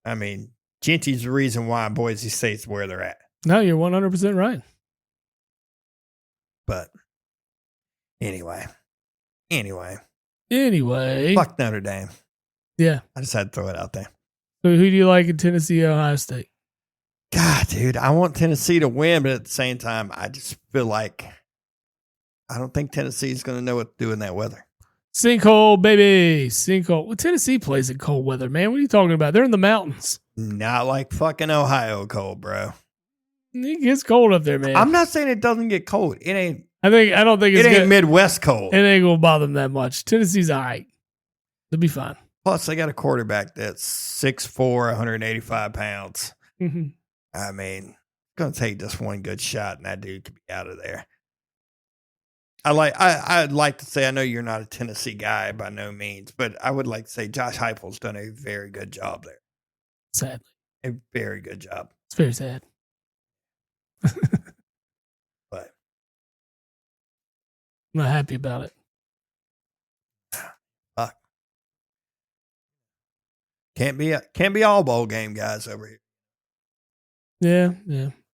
Speaker 2: I mean, Jeanty's the reason why Boise State's where they're at.
Speaker 3: No, you're 100% right.
Speaker 2: But anyway, fuck Notre Dame.
Speaker 3: Yeah,
Speaker 2: I just had to throw it out there.
Speaker 3: So, who do you like in Tennessee, Ohio State?
Speaker 2: God, dude, I want Tennessee to win, but at the same time, I just feel like I don't think Tennessee's going to know what to do in that weather.
Speaker 3: Sinkhole, baby. Sinkhole. Well, Tennessee plays in cold weather, man. What are you talking about? They're in the mountains.
Speaker 2: Not like fucking Ohio cold, bro.
Speaker 3: It gets cold up there, man.
Speaker 2: I'm not saying it doesn't get cold. It ain't.
Speaker 3: I don't think
Speaker 2: it ain't Midwest cold.
Speaker 3: It ain't gonna bother them that much. Tennessee's all right. They'll be fine.
Speaker 2: Plus, they got a quarterback that's 6'4", 185 pounds.
Speaker 3: Mm-hmm.
Speaker 2: I mean, it's gonna take just one good shot, and that dude could be out of there. I'd like to say, I know you're not a Tennessee guy by no means, but I would like to say Josh Heupel's done a very good job there.
Speaker 3: Sadly.
Speaker 2: A very good job.
Speaker 3: It's very sad.
Speaker 2: But
Speaker 3: I'm not happy about it.
Speaker 2: Fuck. Can't be all bowl game guys over here.
Speaker 3: Yeah.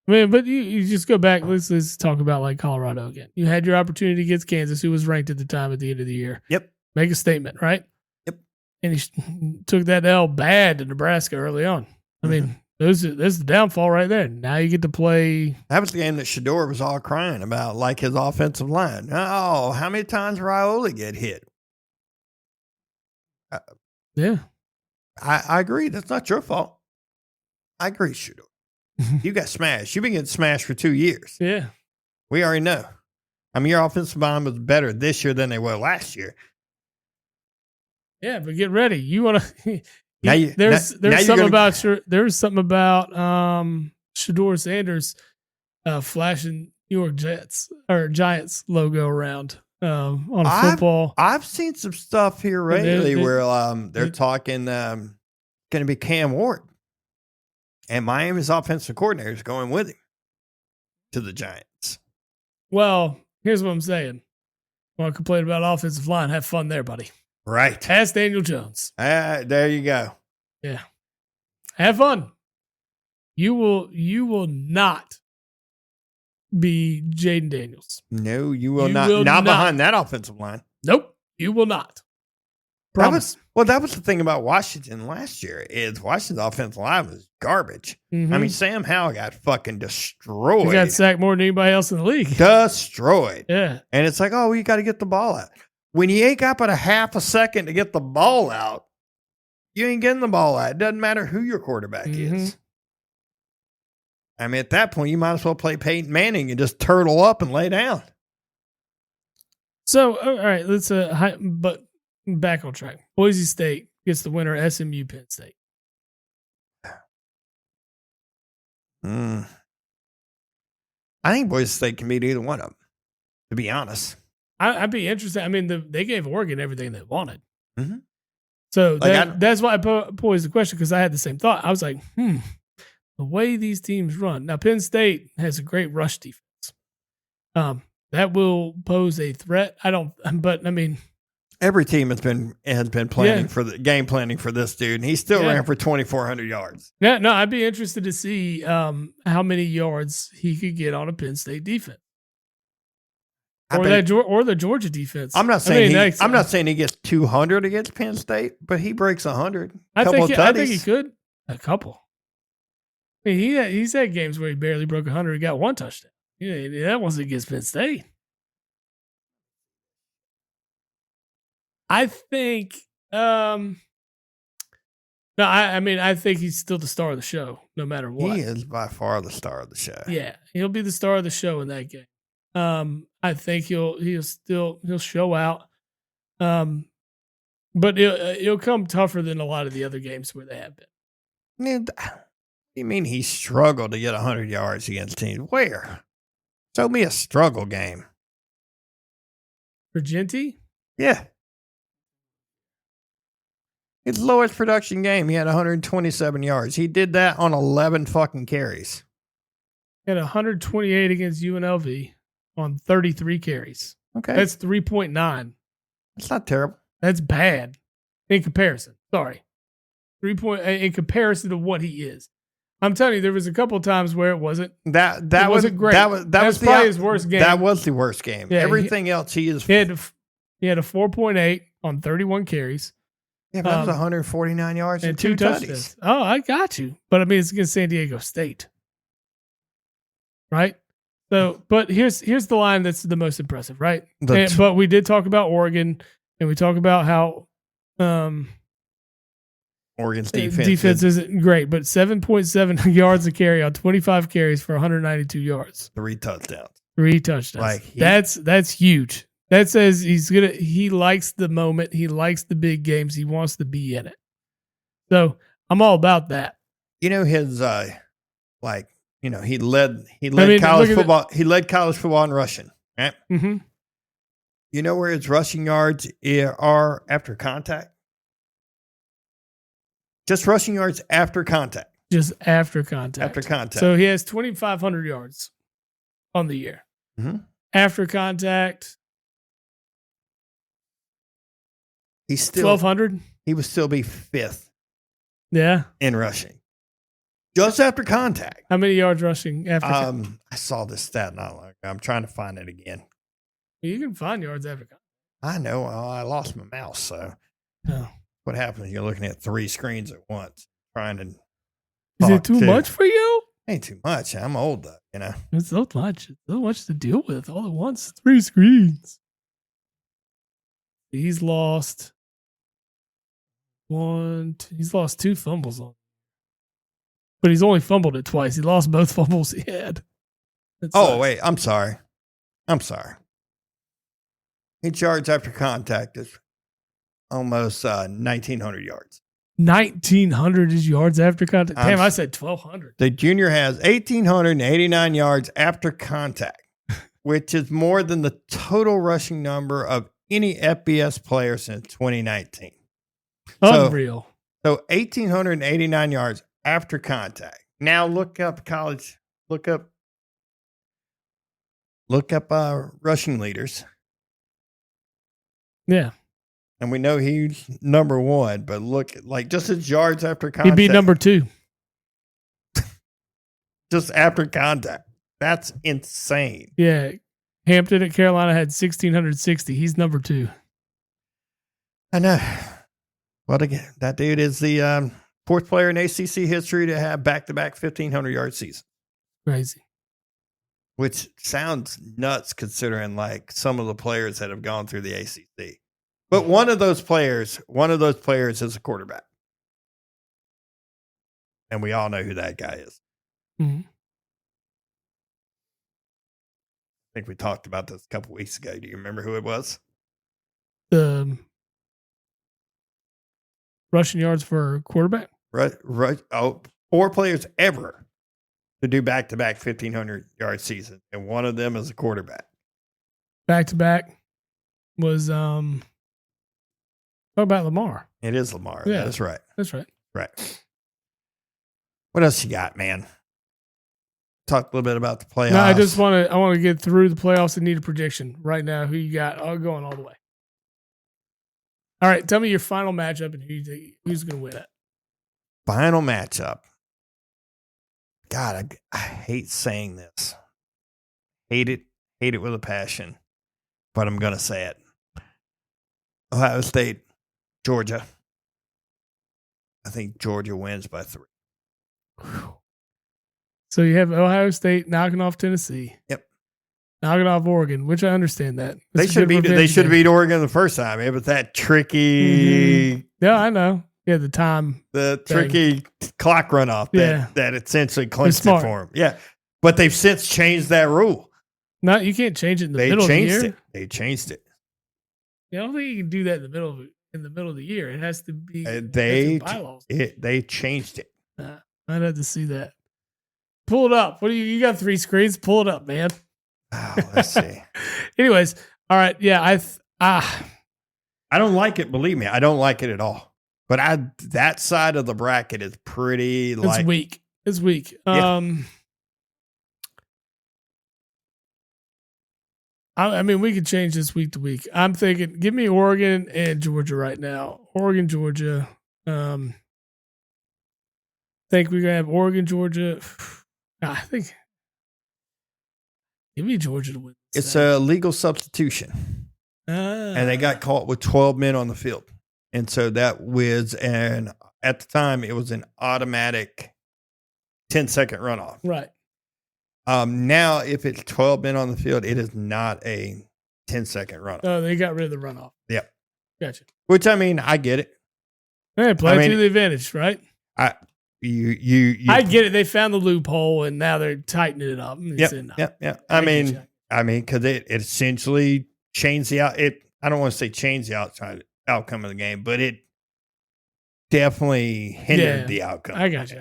Speaker 3: I mean, but you just go back. Let's talk about like Colorado again. You had your opportunity against Kansas, who was ranked at the time at the end of the year.
Speaker 2: Yep.
Speaker 3: Make a statement, right?
Speaker 2: Yep.
Speaker 3: And he took that L bad to Nebraska early on. I mean, there's the downfall right there. Now you get to play.
Speaker 2: That was the game that Shedeur was all crying about, like his offensive line. Oh, how many times Raiola get hit?
Speaker 3: Yeah.
Speaker 2: I agree. That's not your fault. I agree, Shedeur. You got smashed. You've been getting smashed for 2 years.
Speaker 3: Yeah.
Speaker 2: We already know. I mean, your offensive line was better this year than they were last year.
Speaker 3: Yeah, but get ready. You want to.
Speaker 2: There's
Speaker 3: something about Shedeur Sanders flashing New York Jets or Giants logo around on football.
Speaker 2: I've seen some stuff here lately where they're talking going to be Cam Ward. And Miami's offensive coordinator is going with him to the Giants.
Speaker 3: Well, here's what I'm saying. Want to complain about offensive line? Have fun there, buddy.
Speaker 2: Right.
Speaker 3: Ask Daniel Jones.
Speaker 2: There you go.
Speaker 3: Yeah. Have fun. You will not be Jaden Daniels.
Speaker 2: No, you will not. Not behind that offensive line.
Speaker 3: Nope. You will not. Promise.
Speaker 2: That was the thing about Washington last year is Washington's offensive line was garbage.
Speaker 3: Mm-hmm.
Speaker 2: I mean, Sam Howell got fucking destroyed.
Speaker 3: He got sacked more than anybody else in the league.
Speaker 2: Destroyed.
Speaker 3: Yeah.
Speaker 2: And it's like, oh, you got to get the ball out. When you ain't got but a half a second to get the ball out, you ain't getting the ball out. It doesn't matter who your quarterback is. I mean, at that point, you might as well play Peyton Manning and just turtle up and lay down.
Speaker 3: So, all right, let's but back on track. Boise State gets the winner. SMU Penn State.
Speaker 2: I think Boise State can beat either one of them, to be honest.
Speaker 3: I'd be interested. I mean, they gave Oregon everything they wanted.
Speaker 2: Mm-hmm.
Speaker 3: So that's why I posed the question, because I had the same thought. I was like, the way these teams run. Now, Penn State has a great rush defense. That will pose a threat. But I mean,
Speaker 2: every team has been planning for the game planning for this dude, and he still ran for 2,400 yards.
Speaker 3: Yeah, no, I'd be interested to see how many yards he could get on a Penn State defense. or the Georgia defense.
Speaker 2: I'm not saying I'm not saying he gets 200 against Penn State, but he breaks 100.
Speaker 3: I think he could. A couple. I mean, he's had games where he barely broke 100. He got one touchdown. Yeah, that wasn't against Penn State. I think. No, I think he's still the star of the show, no matter what.
Speaker 2: He is by far the star of the show.
Speaker 3: Yeah, he'll be the star of the show in that game. I think he'll show out. But it'll come tougher than a lot of the other games where they have been.
Speaker 2: You mean he struggled to get 100 yards against teams? Where? Show me a struggle game.
Speaker 3: For Genty?
Speaker 2: Yeah. His lowest production game, he had 127 yards. He did that on 11 fucking carries.
Speaker 3: He had 128 against UNLV on 33 carries.
Speaker 2: Okay.
Speaker 3: That's 3.9.
Speaker 2: That's not terrible.
Speaker 3: That's bad in comparison. Sorry. 3 point in comparison to what he is. I'm telling you, there was a couple of times where it wasn't.
Speaker 2: That
Speaker 3: wasn't great.
Speaker 2: That was
Speaker 3: probably his worst game.
Speaker 2: That was the worst game.
Speaker 3: Yeah,
Speaker 2: Everything else, he had
Speaker 3: a 4.8 on 31 carries.
Speaker 2: Yeah, but that was 149 yards and 2 touchdowns.
Speaker 3: Oh, I got you. But I mean, it's against San Diego State, right? So, but here's the line that's the most impressive, right? But we did talk about Oregon, and we talk about how
Speaker 2: Oregon's
Speaker 3: defense isn't great, but 7.7 yards a carry on 25 carries for 192 yards.
Speaker 2: 3 touchdowns.
Speaker 3: 3 touchdowns. That's huge. That says he likes the moment. He likes the big games. He wants to be in it. So I'm all about that.
Speaker 2: You know, his he led college football. He led college football in rushing. Right?
Speaker 3: Mm-hmm.
Speaker 2: You know where his rushing yards are after contact? Just rushing yards after contact.
Speaker 3: Just after contact.
Speaker 2: After contact.
Speaker 3: So he has 2,500 yards on the year.
Speaker 2: Mm-hmm.
Speaker 3: After contact,
Speaker 2: he's still
Speaker 3: 1,200.
Speaker 2: He would still be 5th.
Speaker 3: Yeah.
Speaker 2: In rushing. Just after contact.
Speaker 3: How many yards rushing after contact?
Speaker 2: I saw this stat not long ago. I'm trying to find it again.
Speaker 3: You can find yards after contact.
Speaker 2: I know. I lost my mouse, so.
Speaker 3: Oh.
Speaker 2: What happens? You're looking at 3 screens at once, trying to.
Speaker 3: Is it too much for you?
Speaker 2: Ain't too much. I'm old, though, you know.
Speaker 3: It's so much. It's so much to deal with all at once. 3 screens. He's lost he's lost 2 fumbles on. But he's only fumbled it twice. He lost both fumbles he had.
Speaker 2: Wait. I'm sorry. His yards after contact is almost 1,900 yards.
Speaker 3: 1,900 is yards after contact. Damn, I said 1,200.
Speaker 2: The junior has 1,889 yards after contact, which is more than the total rushing number of any FBS player since 2019.
Speaker 3: Unreal.
Speaker 2: So 1,889 yards after contact. Now look up college. Look up rushing leaders.
Speaker 3: Yeah.
Speaker 2: And we know he's number 1, but look, just his yards after contact.
Speaker 3: He'd be number 2.
Speaker 2: Just after contact. That's insane.
Speaker 3: Yeah. Hampton at Carolina had 1,660. He's number 2.
Speaker 2: I know. Well, again, that dude is the 4th player in ACC history to have back-to-back 1,500-yard season.
Speaker 3: Crazy.
Speaker 2: Which sounds nuts considering some of the players that have gone through the ACC. But one of those players is a quarterback. And we all know who that guy is.
Speaker 3: Mm-hmm.
Speaker 2: I think we talked about this a couple weeks ago. Do you remember who it was?
Speaker 3: The rushing yards for quarterback?
Speaker 2: Right. 4 players ever to do back-to-back 1,500-yard season. And one of them is a quarterback.
Speaker 3: Back-to-back was... What about Lamar?
Speaker 2: It is Lamar.
Speaker 3: Yeah,
Speaker 2: that's right.
Speaker 3: That's right.
Speaker 2: Right. What else you got, man? Talk a little bit about the playoffs.
Speaker 3: No, I want to get through the playoffs and need a prediction right now. Who you got? I'll going all the way. All right, tell me your final matchup and who's going to win it.
Speaker 2: Final matchup. God, I hate saying this. Hate it with a passion. but I'm going to say it. Ohio State, Georgia. I think Georgia wins by 3.
Speaker 3: So you have Ohio State knocking off Tennessee.
Speaker 2: Yep.
Speaker 3: Knocking off Oregon, which I understand that.
Speaker 2: They should have beat Oregon the first time. It was that tricky.
Speaker 3: Yeah, I know. Yeah, the
Speaker 2: tricky clock runoff that essentially clinched it for them. Yeah. But they've since changed that rule.
Speaker 3: No, you can't change it in the middle of the year.
Speaker 2: They changed it.
Speaker 3: Yeah, I don't think you can do that in the middle of the year. It has to be bylaws.
Speaker 2: They changed it.
Speaker 3: I'd have to see that. Pull it up. What do you got 3 screens? Pull it up, man.
Speaker 2: Oh, let's see.
Speaker 3: Anyways, all right. Yeah,
Speaker 2: I don't like it. Believe me, I don't like it at all. But that side of the bracket is pretty
Speaker 3: weak. It's weak.
Speaker 2: Yeah.
Speaker 3: I mean, we could change this week to week. I'm thinking, give me Oregon and Georgia right now. Oregon, Georgia. Think we're gonna have Oregon, Georgia. I think. Give me Georgia to win.
Speaker 2: It's a legal substitution, and they got caught with 12 men on the field, and so that was at the time it was an automatic 10-second runoff.
Speaker 3: Right.
Speaker 2: Now, if it's 12 men on the field, it is not a 10-second runoff.
Speaker 3: Oh, they got rid of the runoff.
Speaker 2: Yep.
Speaker 3: Gotcha.
Speaker 2: Which, I mean, I get it.
Speaker 3: Hey, play to the advantage, right?
Speaker 2: I
Speaker 3: get it. They found the loophole, and now they're tightening it up.
Speaker 2: Yeah. I mean, because it essentially changed I don't want to say change the outcome of the game, but it definitely hindered the outcome.
Speaker 3: I got you.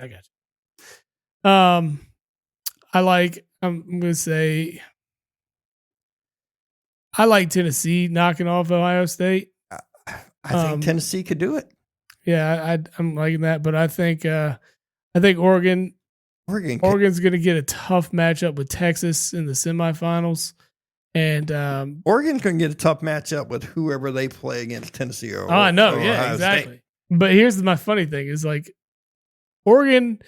Speaker 3: I'm going to say, I like Tennessee knocking off Ohio State.
Speaker 2: I think Tennessee could do it.
Speaker 3: Yeah, I'm liking that, but I think Oregon's going to get a tough matchup with Texas in the semifinals, and
Speaker 2: Oregon's going to get a tough matchup with whoever they play against Tennessee or
Speaker 3: I know,
Speaker 2: or
Speaker 3: yeah,
Speaker 2: Ohio
Speaker 3: exactly.
Speaker 2: State.
Speaker 3: But here's my funny thing: is like Oregon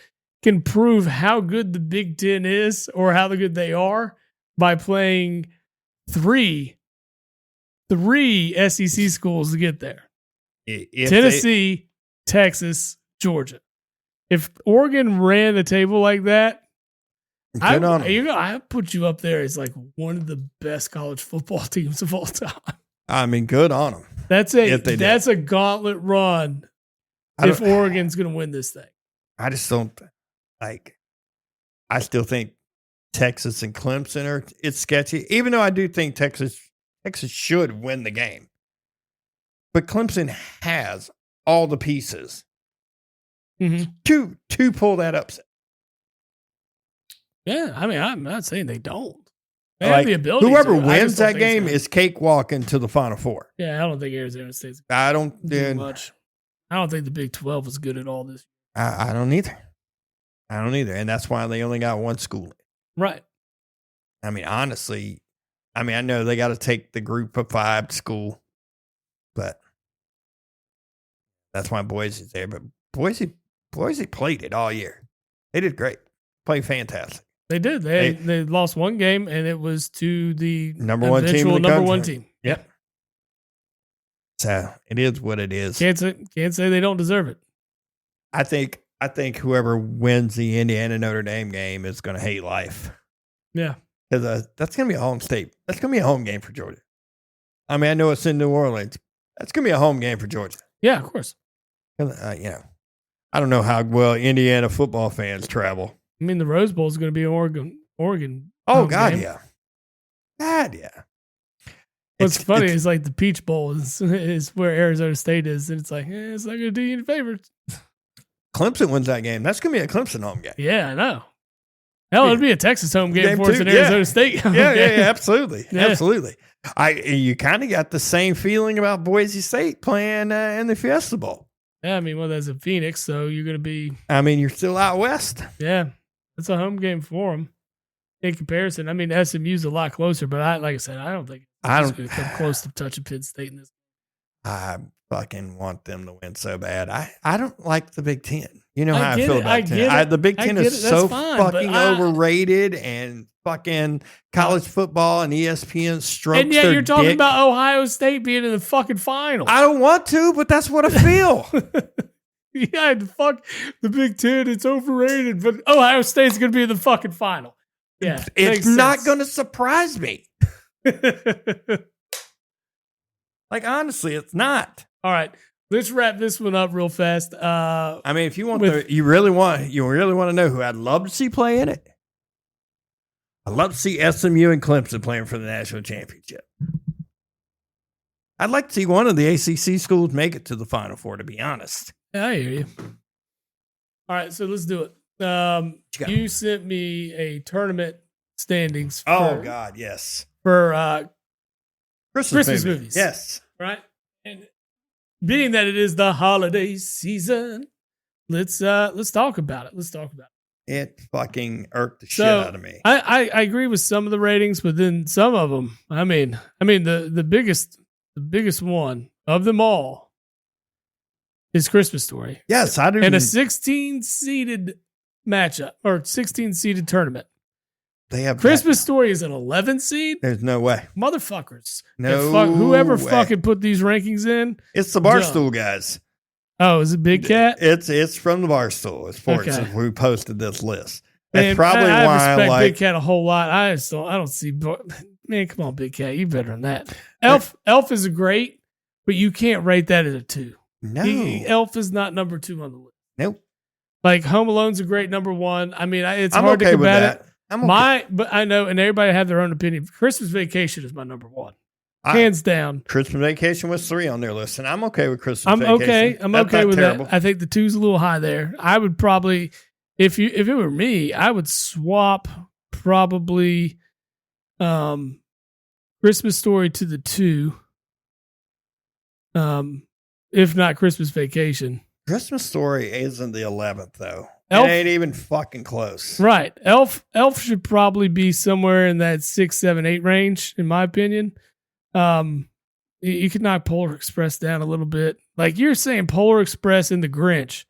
Speaker 3: can prove how good the Big Ten is or how good they are by playing three SEC schools to get there. Tennessee, Texas, Georgia. If Oregon ran the table like that, I put you up there as like one of the best college football teams of all time.
Speaker 2: I mean, good on them.
Speaker 3: That's a gauntlet run if Oregon's going to win this thing.
Speaker 2: I just don't like. I still think Texas and Clemson it's sketchy. Even though I do think Texas should win the game, but Clemson has all the pieces to pull that upset.
Speaker 3: Yeah, I mean, I'm not saying they don't. They have the ability.
Speaker 2: Whoever wins that game is cakewalk into the Final Four.
Speaker 3: Yeah, I don't think Arizona State's.
Speaker 2: I don't do
Speaker 3: much. I don't think the Big 12 is good at all this.
Speaker 2: I don't either. And that's why they only got one school.
Speaker 3: Right.
Speaker 2: I mean, honestly, I know they got to take the group of 5 to school, but that's why Boise's there. But Boise played it all year. They did great. Played fantastic.
Speaker 3: They did. They lost one game, and it was to the
Speaker 2: number one team.
Speaker 3: Yep.
Speaker 2: So it is what it is.
Speaker 3: Can't say they don't deserve it.
Speaker 2: I think whoever wins the Indiana Notre Dame game is going to hate life.
Speaker 3: Yeah,
Speaker 2: because that's going to be a home state. That's going to be a home game for Georgia. I mean, I know it's in New Orleans. That's going to be a home game for Georgia.
Speaker 3: Yeah, of course.
Speaker 2: I don't know how well Indiana football fans travel.
Speaker 3: I mean, the Rose Bowl is going to be Oregon.
Speaker 2: Oh God,
Speaker 3: game.
Speaker 2: yeah. God, yeah.
Speaker 3: What's funny is like the Peach Bowl is where Arizona State is, and it's like it's not going to do you any favors.
Speaker 2: Clemson wins that game. That's going to be a Clemson home game.
Speaker 3: Yeah, I know. Hell, it'd be a Texas home game for us in Arizona State.
Speaker 2: Yeah, absolutely, absolutely. You kind of got the same feeling about Boise State playing in the Fiesta Bowl.
Speaker 3: Yeah, I mean, that's in Phoenix, so you're going to be.
Speaker 2: I mean, you're still out west.
Speaker 3: Yeah, it's a home game for them. In comparison, I mean, SMU's a lot closer, but like I said, I don't think it's going to come close to touching Penn State in this.
Speaker 2: I fucking want them to win so bad. I don't like the Big Ten. You know how I
Speaker 3: get
Speaker 2: feel
Speaker 3: it.
Speaker 2: about
Speaker 3: I
Speaker 2: Ten.
Speaker 3: get it.
Speaker 2: The Big
Speaker 3: I
Speaker 2: Ten
Speaker 3: get
Speaker 2: is
Speaker 3: it. That's
Speaker 2: so
Speaker 3: fine, but
Speaker 2: fucking overrated, and fucking college football and ESPN strokes
Speaker 3: And yet
Speaker 2: their
Speaker 3: you're talking
Speaker 2: dick.
Speaker 3: about Ohio State being in the fucking final.
Speaker 2: I don't want to, but that's what I feel.
Speaker 3: Yeah, fuck the Big Ten. It's overrated, but Ohio State's going to be in the fucking final. Yeah,
Speaker 2: It's not going to surprise me. Like, honestly, it's not.
Speaker 3: All right, let's wrap this one up real fast.
Speaker 2: I mean, if you want you really want to know who I'd love to see play in it. I'd love to see SMU and Clemson playing for the national championship. I'd like to see one of the ACC schools make it to the Final Four, to be honest.
Speaker 3: Yeah, I hear you. All right, so let's do it. You sent me a tournament standings.
Speaker 2: Oh God, yes.
Speaker 3: For Christmas
Speaker 2: movie.
Speaker 3: movies.
Speaker 2: Yes.
Speaker 3: Right. And being that it is the holiday season, let's talk about it.
Speaker 2: It fucking irked the shit out of me.
Speaker 3: I agree with some of the ratings, but then some of them, I mean the biggest one of them all is Christmas Story.
Speaker 2: Yes, I do.
Speaker 3: And a 16-seeded matchup or 16-seeded tournament.
Speaker 2: They have
Speaker 3: Christmas Story is an 11 seed.
Speaker 2: There's no way.
Speaker 3: Motherfuckers.
Speaker 2: No.
Speaker 3: Whoever
Speaker 2: way.
Speaker 3: fucking put these rankings in.
Speaker 2: It's the Barstool guys.
Speaker 3: Oh, is it Big Cat?
Speaker 2: It's from the Barstool. It's Sports.
Speaker 3: Okay.
Speaker 2: Who posted this list.
Speaker 3: Man,
Speaker 2: That's probably
Speaker 3: I
Speaker 2: why
Speaker 3: respect
Speaker 2: I
Speaker 3: Big Cat a whole lot. I don't see. Man, come on, Big Cat. You better than that. Elf is great, but you can't rate that as a 2.
Speaker 2: No.
Speaker 3: Elf is not number 2 on the list.
Speaker 2: Nope.
Speaker 3: Like Home Alone's a great number 1. I mean, it's
Speaker 2: I'm
Speaker 3: hard
Speaker 2: okay
Speaker 3: to
Speaker 2: with
Speaker 3: combat
Speaker 2: that.
Speaker 3: it.
Speaker 2: I'm okay.
Speaker 3: But I know, and everybody have their own opinion. Christmas Vacation is my number 1, hands down.
Speaker 2: Christmas Vacation was 3 on their list, and I'm okay with Christmas
Speaker 3: I'm
Speaker 2: Vacation.
Speaker 3: okay. I'm
Speaker 2: That's
Speaker 3: okay
Speaker 2: not
Speaker 3: with
Speaker 2: terrible.
Speaker 3: that. I think the 2's a little high there. I would probably, if it were me, I would swap probably Christmas Story to the 2. If not Christmas Vacation.
Speaker 2: Christmas Story isn't the 11th though.
Speaker 3: Elf,
Speaker 2: it ain't even fucking close.
Speaker 3: Right. Elf should probably be somewhere in that 6, 7, 8 range, in my opinion. You could knock Polar Express down a little bit. Like you're saying, Polar Express and The Grinch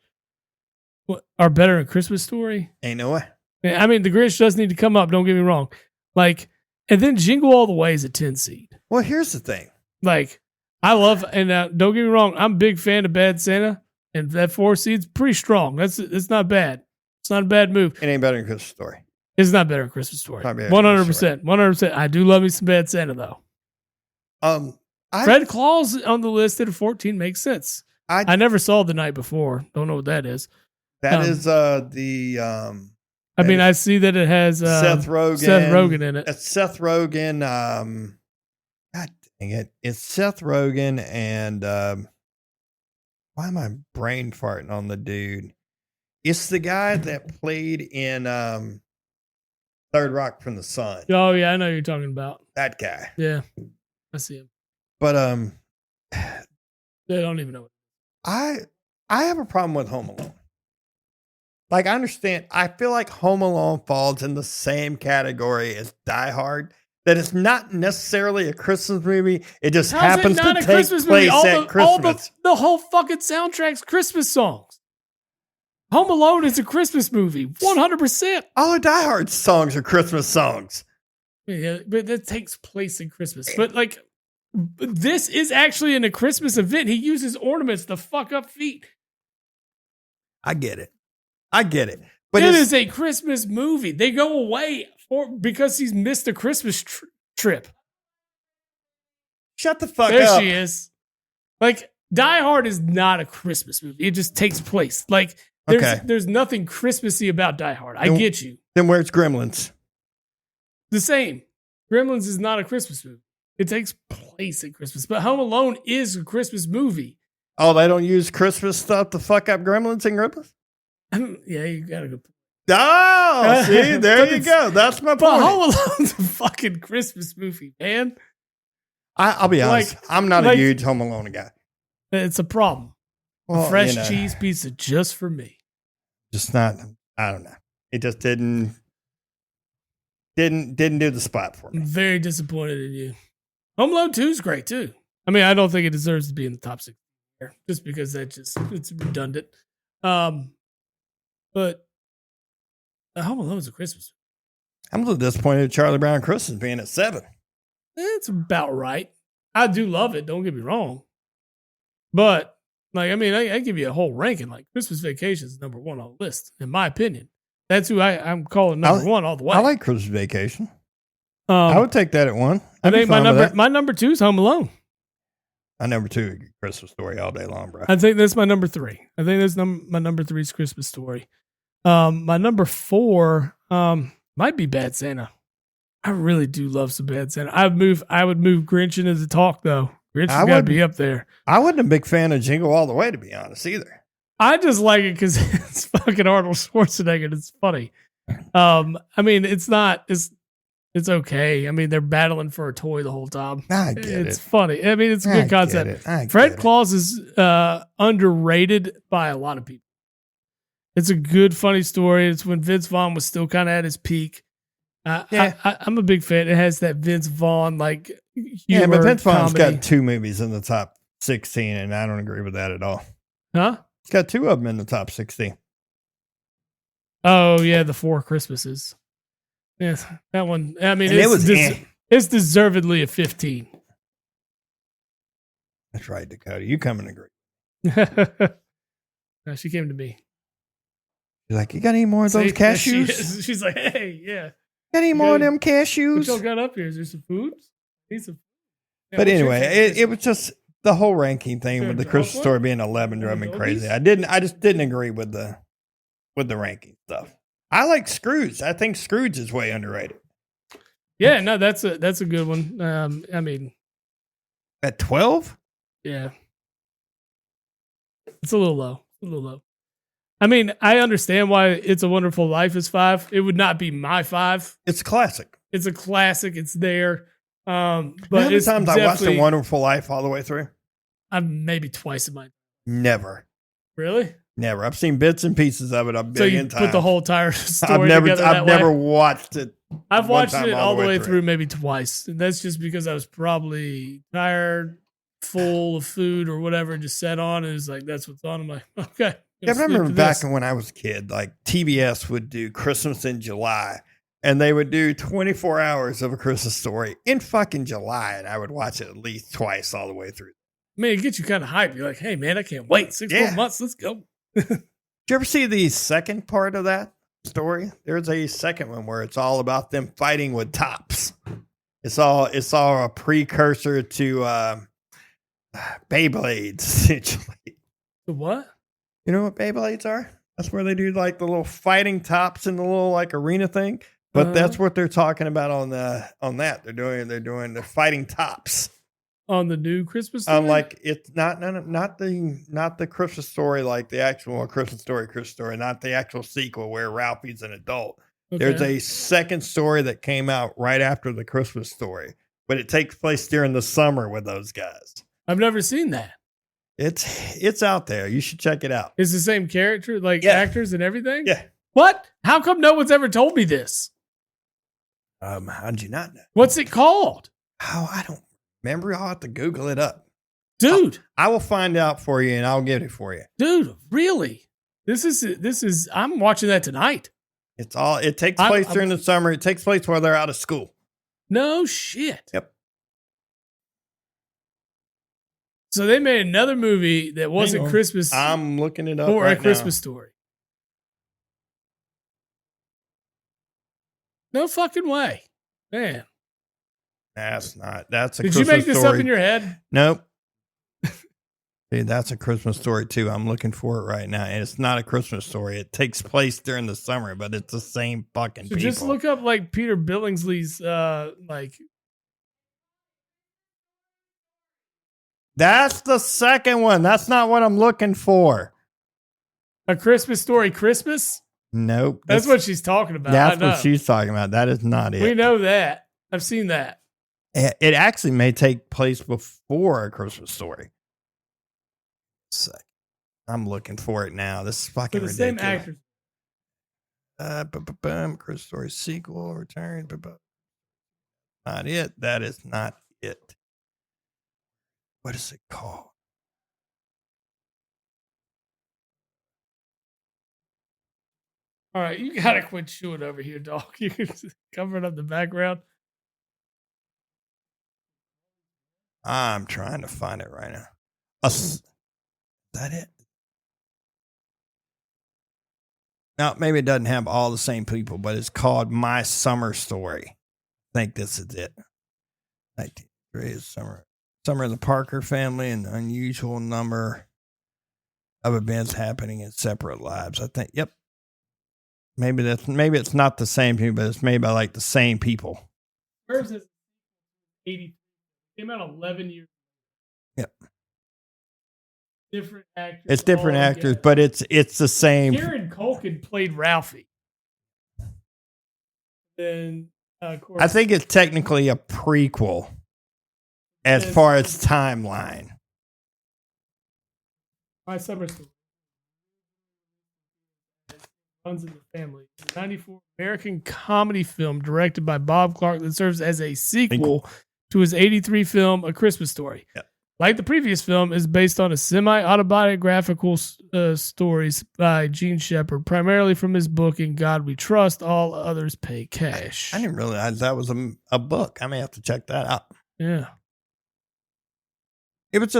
Speaker 3: are better than Christmas Story.
Speaker 2: Ain't no way.
Speaker 3: I mean, The Grinch does need to come up. Don't get me wrong. Like, and then Jingle All the Way is a 10 seed.
Speaker 2: Well, here's the thing.
Speaker 3: Like, I love, and don't get me wrong, I'm a big fan of Bad Santa, and that 4 seed's pretty strong. It's not bad. It's not a bad move.
Speaker 2: It ain't better than Christmas Story.
Speaker 3: It's not better than Christmas Story.
Speaker 2: 100%.
Speaker 3: 100%. I do love me some Bad Santa though. Fred Claus on the list at a 14 makes sense. I never saw The Night Before. Don't know what that is.
Speaker 2: That is
Speaker 3: I mean, I see that it has
Speaker 2: Seth Rogen.
Speaker 3: Seth Rogen in it.
Speaker 2: It's Seth Rogen. God dang it! It's Seth Rogen and why am I brain farting on the dude? It's the guy that played in Third Rock from the Sun.
Speaker 3: Oh yeah, I know who you're talking about.
Speaker 2: That guy.
Speaker 3: Yeah, I see him.
Speaker 2: But
Speaker 3: I don't even know.
Speaker 2: I have a problem with Home Alone. Like, I understand. I feel like Home Alone falls in the same category as Die Hard. That it's not necessarily a Christmas movie. It just happens to take place at Christmas.
Speaker 3: The whole fucking soundtrack's Christmas songs. Home Alone is a Christmas movie, 100%.
Speaker 2: All of Die Hard's songs are Christmas songs.
Speaker 3: Yeah, but that takes place in Christmas. But like, this is actually in a Christmas event. He uses ornaments to fuck up feet.
Speaker 2: I get it. But
Speaker 3: it is a Christmas movie. They go away because he's missed a Christmas trip.
Speaker 2: Shut the fuck up.
Speaker 3: There she is. Like, Die Hard is not a Christmas movie. It just takes place. Like, there's nothing Christmassy about Die Hard. I get you.
Speaker 2: Then where's Gremlins?
Speaker 3: The same. Gremlins is not a Christmas movie. It takes place at Christmas. But Home Alone is a Christmas movie.
Speaker 2: Oh, they don't use Christmas stuff to fuck up Gremlins and Gremlins?
Speaker 3: Yeah, you gotta go.
Speaker 2: Oh, see, there you go. That's my point.
Speaker 3: But Home Alone's a fucking Christmas movie, man.
Speaker 2: I'll be honest. I'm not a huge Home Alone guy.
Speaker 3: It's a problem.
Speaker 2: Well,
Speaker 3: a fresh cheese pizza just for me.
Speaker 2: Just not. I don't know. It just didn't do the spot for me.
Speaker 3: I'm very disappointed in you. Home Alone 2 is great too. I mean, I don't think it deserves to be in the top 6 here, just because it's redundant. But Home Alone is a Christmas.
Speaker 2: I'm a little disappointed with Charlie Brown Christmas being at 7.
Speaker 3: It's about right. I do love it. Don't get me wrong. But like, I mean, I give you a whole ranking. Like Christmas Vacation is number 1 on the list, in my opinion. That's who I'm calling number 1 all the way.
Speaker 2: I like Christmas Vacation. I would take that at 1.
Speaker 3: I think my number 2 is Home Alone.
Speaker 2: My number 2, Christmas Story all day long, bro.
Speaker 3: I think that's my number 3. I think that's my number 3 is Christmas Story. My number 4 might be Bad Santa. I really do love some Bad Santa. I would move Grinch into the talk though. Grinch has got to be up there.
Speaker 2: I wasn't a big fan of Jingle All the Way, to be honest, either.
Speaker 3: I just like it because it's fucking Arnold Schwarzenegger and it's funny. I mean, it's okay. I mean, they're battling for a toy the whole time.
Speaker 2: I get it.
Speaker 3: It's funny. I mean, it's a good concept. Fred Claus is underrated by a lot of people. It's a good, funny story. It's when Vince Vaughn was still kind of at his peak. I'm a big fan. It has that Vince Vaughn like humor,
Speaker 2: but Vince Vaughn's
Speaker 3: comedy.
Speaker 2: got 2 movies in the top 16, and I don't agree with that at all.
Speaker 3: Huh?
Speaker 2: He's got 2 of them in the top 16.
Speaker 3: Oh yeah, the 4 Christmases. Yes, that one. I mean, it's deservedly a 15.
Speaker 2: That's right, Dakota. You come and agree.
Speaker 3: No, she came to me.
Speaker 2: She's like, you got any more of those cashews?
Speaker 3: She's like, hey, yeah.
Speaker 2: Got any more of them cashews?
Speaker 3: What y'all got up here? Is there some food? Need some. Yeah,
Speaker 2: but anyway, it was just the whole ranking thing with the Christmas Story being 11 drove me crazy. I just didn't agree with the ranking stuff. I like Scrooge. I think Scrooge is way underrated.
Speaker 3: Yeah, no, that's a good one. I mean,
Speaker 2: at 12?
Speaker 3: Yeah, it's a little low. I mean, I understand why It's a Wonderful Life is 5. It would not be my 5.
Speaker 2: It's a classic.
Speaker 3: It's a classic. It's there. But
Speaker 2: how many times I watched A Wonderful Life all the way through?
Speaker 3: Maybe twice in my.
Speaker 2: Never.
Speaker 3: Really?
Speaker 2: Never. I've seen bits and pieces of it a billion
Speaker 3: so you
Speaker 2: times.
Speaker 3: Put the whole entire story together.
Speaker 2: I've never watched it.
Speaker 3: I've watched it all the way through maybe twice. And that's just because I was probably tired, full of food or whatever, just sat on and it was like, that's what's on. I'm like, okay.
Speaker 2: Yeah, I remember back when I was a kid, like TBS would do Christmas in July, and they would do 24 hours of A Christmas Story in fucking July, and I would watch it at least twice all the way through.
Speaker 3: Man, it gets you kind of hyped. You're like, hey, man, I can't wait. 6 more months. Let's go.
Speaker 2: Did you ever see the second part of that story? There's a second one where it's all about them fighting with tops. It's all a precursor to Beyblades, essentially.
Speaker 3: The what?
Speaker 2: You know what Beyblades are? That's where they do like the little fighting tops in the little like arena thing. But that's what they're talking about on that. They're doing the fighting tops
Speaker 3: on the new Christmas Story.
Speaker 2: Like it's not the Christmas Story, like the actual Christmas Story, not the actual sequel where Ralphie's an adult. Okay. There's a second story that came out right after the Christmas Story, but it takes place during the summer with those guys.
Speaker 3: I've never seen that.
Speaker 2: It's out there. You should check it out.
Speaker 3: It's the same character, like actors and everything?
Speaker 2: Yeah.
Speaker 3: What? How come no one's ever told me this?
Speaker 2: How'd you not know?
Speaker 3: What's it called?
Speaker 2: I don't remember. I'll have to Google it up.
Speaker 3: Dude.
Speaker 2: I will find out for you and I'll get it for you.
Speaker 3: Dude, really? This is I'm watching that tonight.
Speaker 2: It takes place during the summer. It takes place while they're out of school.
Speaker 3: No shit.
Speaker 2: Yep.
Speaker 3: So they made another movie that wasn't Christmas.
Speaker 2: I'm looking it up
Speaker 3: or
Speaker 2: right
Speaker 3: a Christmas Story. No fucking way, man.
Speaker 2: That's a.
Speaker 3: Did
Speaker 2: Christmas
Speaker 3: you make this
Speaker 2: story.
Speaker 3: up in your head?
Speaker 2: Nope. Dude, that's a Christmas Story too. I'm looking for it right now, and it's not a Christmas Story. It takes place during the summer, but it's the same fucking people.
Speaker 3: Just look up like Peter Billingsley's like.
Speaker 2: That's the second one. That's not what I'm looking for.
Speaker 3: A Christmas Story Christmas?
Speaker 2: Nope.
Speaker 3: That's what she's talking about.
Speaker 2: That's what she's talking about. That is not it.
Speaker 3: We know that. I've seen that.
Speaker 2: It actually may take place before A Christmas Story. I'm looking for it now. This is fucking ridiculous. Same actors. Christmas Story sequel, return. Not it. That is not it. What is it called?
Speaker 3: All right, you gotta quit chewing over here, dog. You're covering up the background.
Speaker 2: I'm trying to find it right now. Is that it? Now, maybe it doesn't have all the same people, but it's called My Summer Story. I think this is it. 1983 is Summer of the Parker family and the unusual number of events happening in separate lives. I think, yep. Maybe it's not the same thing, but it's made by like the same people.
Speaker 3: Where's this? 80. Came out 11 years.
Speaker 2: Yep.
Speaker 3: Different actors.
Speaker 2: It's different actors, but it's the same.
Speaker 3: Kieran Culkin played Ralphie. Then, of course,
Speaker 2: I think it's technically a prequel as far as timeline.
Speaker 3: My Summer Story. Runs in the Family. 94 American comedy film directed by Bob Clark that serves as a sequel to his 83 film A Christmas Story.
Speaker 2: Yep.
Speaker 3: Like the previous film, is based on a semi-autobiographical stories by Gene Shepard, primarily from his book In God We Trust, All Others Pay Cash.
Speaker 2: I didn't realize that was a book. I may have to check that out.
Speaker 3: Yeah.
Speaker 2: It was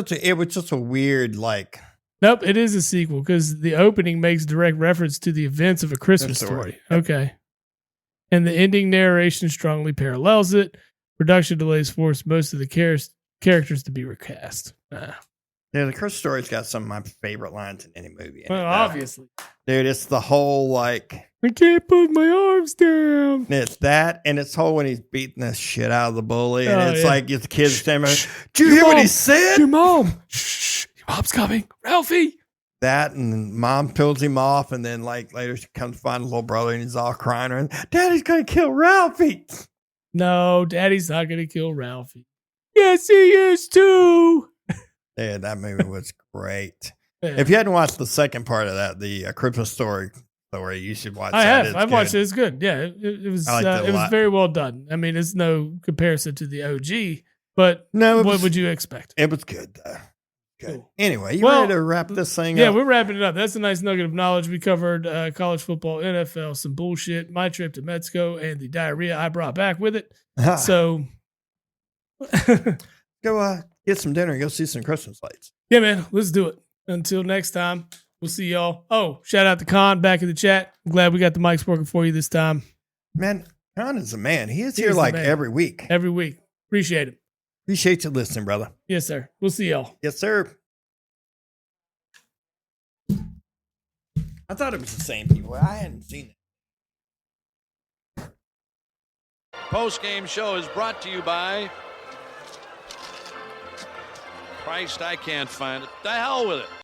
Speaker 2: just a weird, like.
Speaker 3: Nope, it is a sequel because the opening makes direct reference to the events of A Christmas Story. Okay. And the ending narration strongly parallels it. Production delays forced most of the characters to be recast.
Speaker 2: Yeah, the Christmas Story's got some of my favorite lines in any movie.
Speaker 3: Well, obviously.
Speaker 2: Dude, it's the whole, like.
Speaker 3: I can't put my arms down.
Speaker 2: It's that, and it's whole when he's beating the shit out of the bully, and it's
Speaker 3: yeah.
Speaker 2: like, it's the kids standing there. Did you hear what he said?
Speaker 3: Your mom. Shh. Your mom's coming. Ralphie.
Speaker 2: That, and mom pulls him off, and then, like, later she comes to find his little brother, and he's all crying, and Daddy's going to kill Ralphie.
Speaker 3: No, Daddy's not going to kill Ralphie. Yes, he is too.
Speaker 2: Yeah, that movie was great.
Speaker 3: Yeah.
Speaker 2: If you hadn't watched the second part of that, the Christmas story, you should watch
Speaker 3: I
Speaker 2: that.
Speaker 3: have. I've watched it. It's good. Yeah, it was. It was very well done. I mean, it's no comparison to the OG, but what would you expect?
Speaker 2: It was good, though. Good.
Speaker 3: Cool.
Speaker 2: Anyway, you ready to wrap this thing up?
Speaker 3: Yeah, we're wrapping it up. That's a nice nugget of knowledge. We covered college football, NFL, some bullshit, my trip to Mexico, and the diarrhea I brought back with it. So
Speaker 2: go get some dinner and go see some Christmas lights.
Speaker 3: Yeah, man, let's do it. Until next time, we'll see y'all. Oh, shout out to Con back in the chat. I'm glad we got the mics working for you this time.
Speaker 2: Man, Con is a man. He is here like every week.
Speaker 3: Every week. Appreciate it.
Speaker 2: Appreciate you listening, brother.
Speaker 3: Yes, sir. We'll see y'all.
Speaker 2: Yes, sir. I thought it was the same people. I hadn't seen it.
Speaker 1: Post-game show is brought to you by Christ, I can't find it. The hell with it.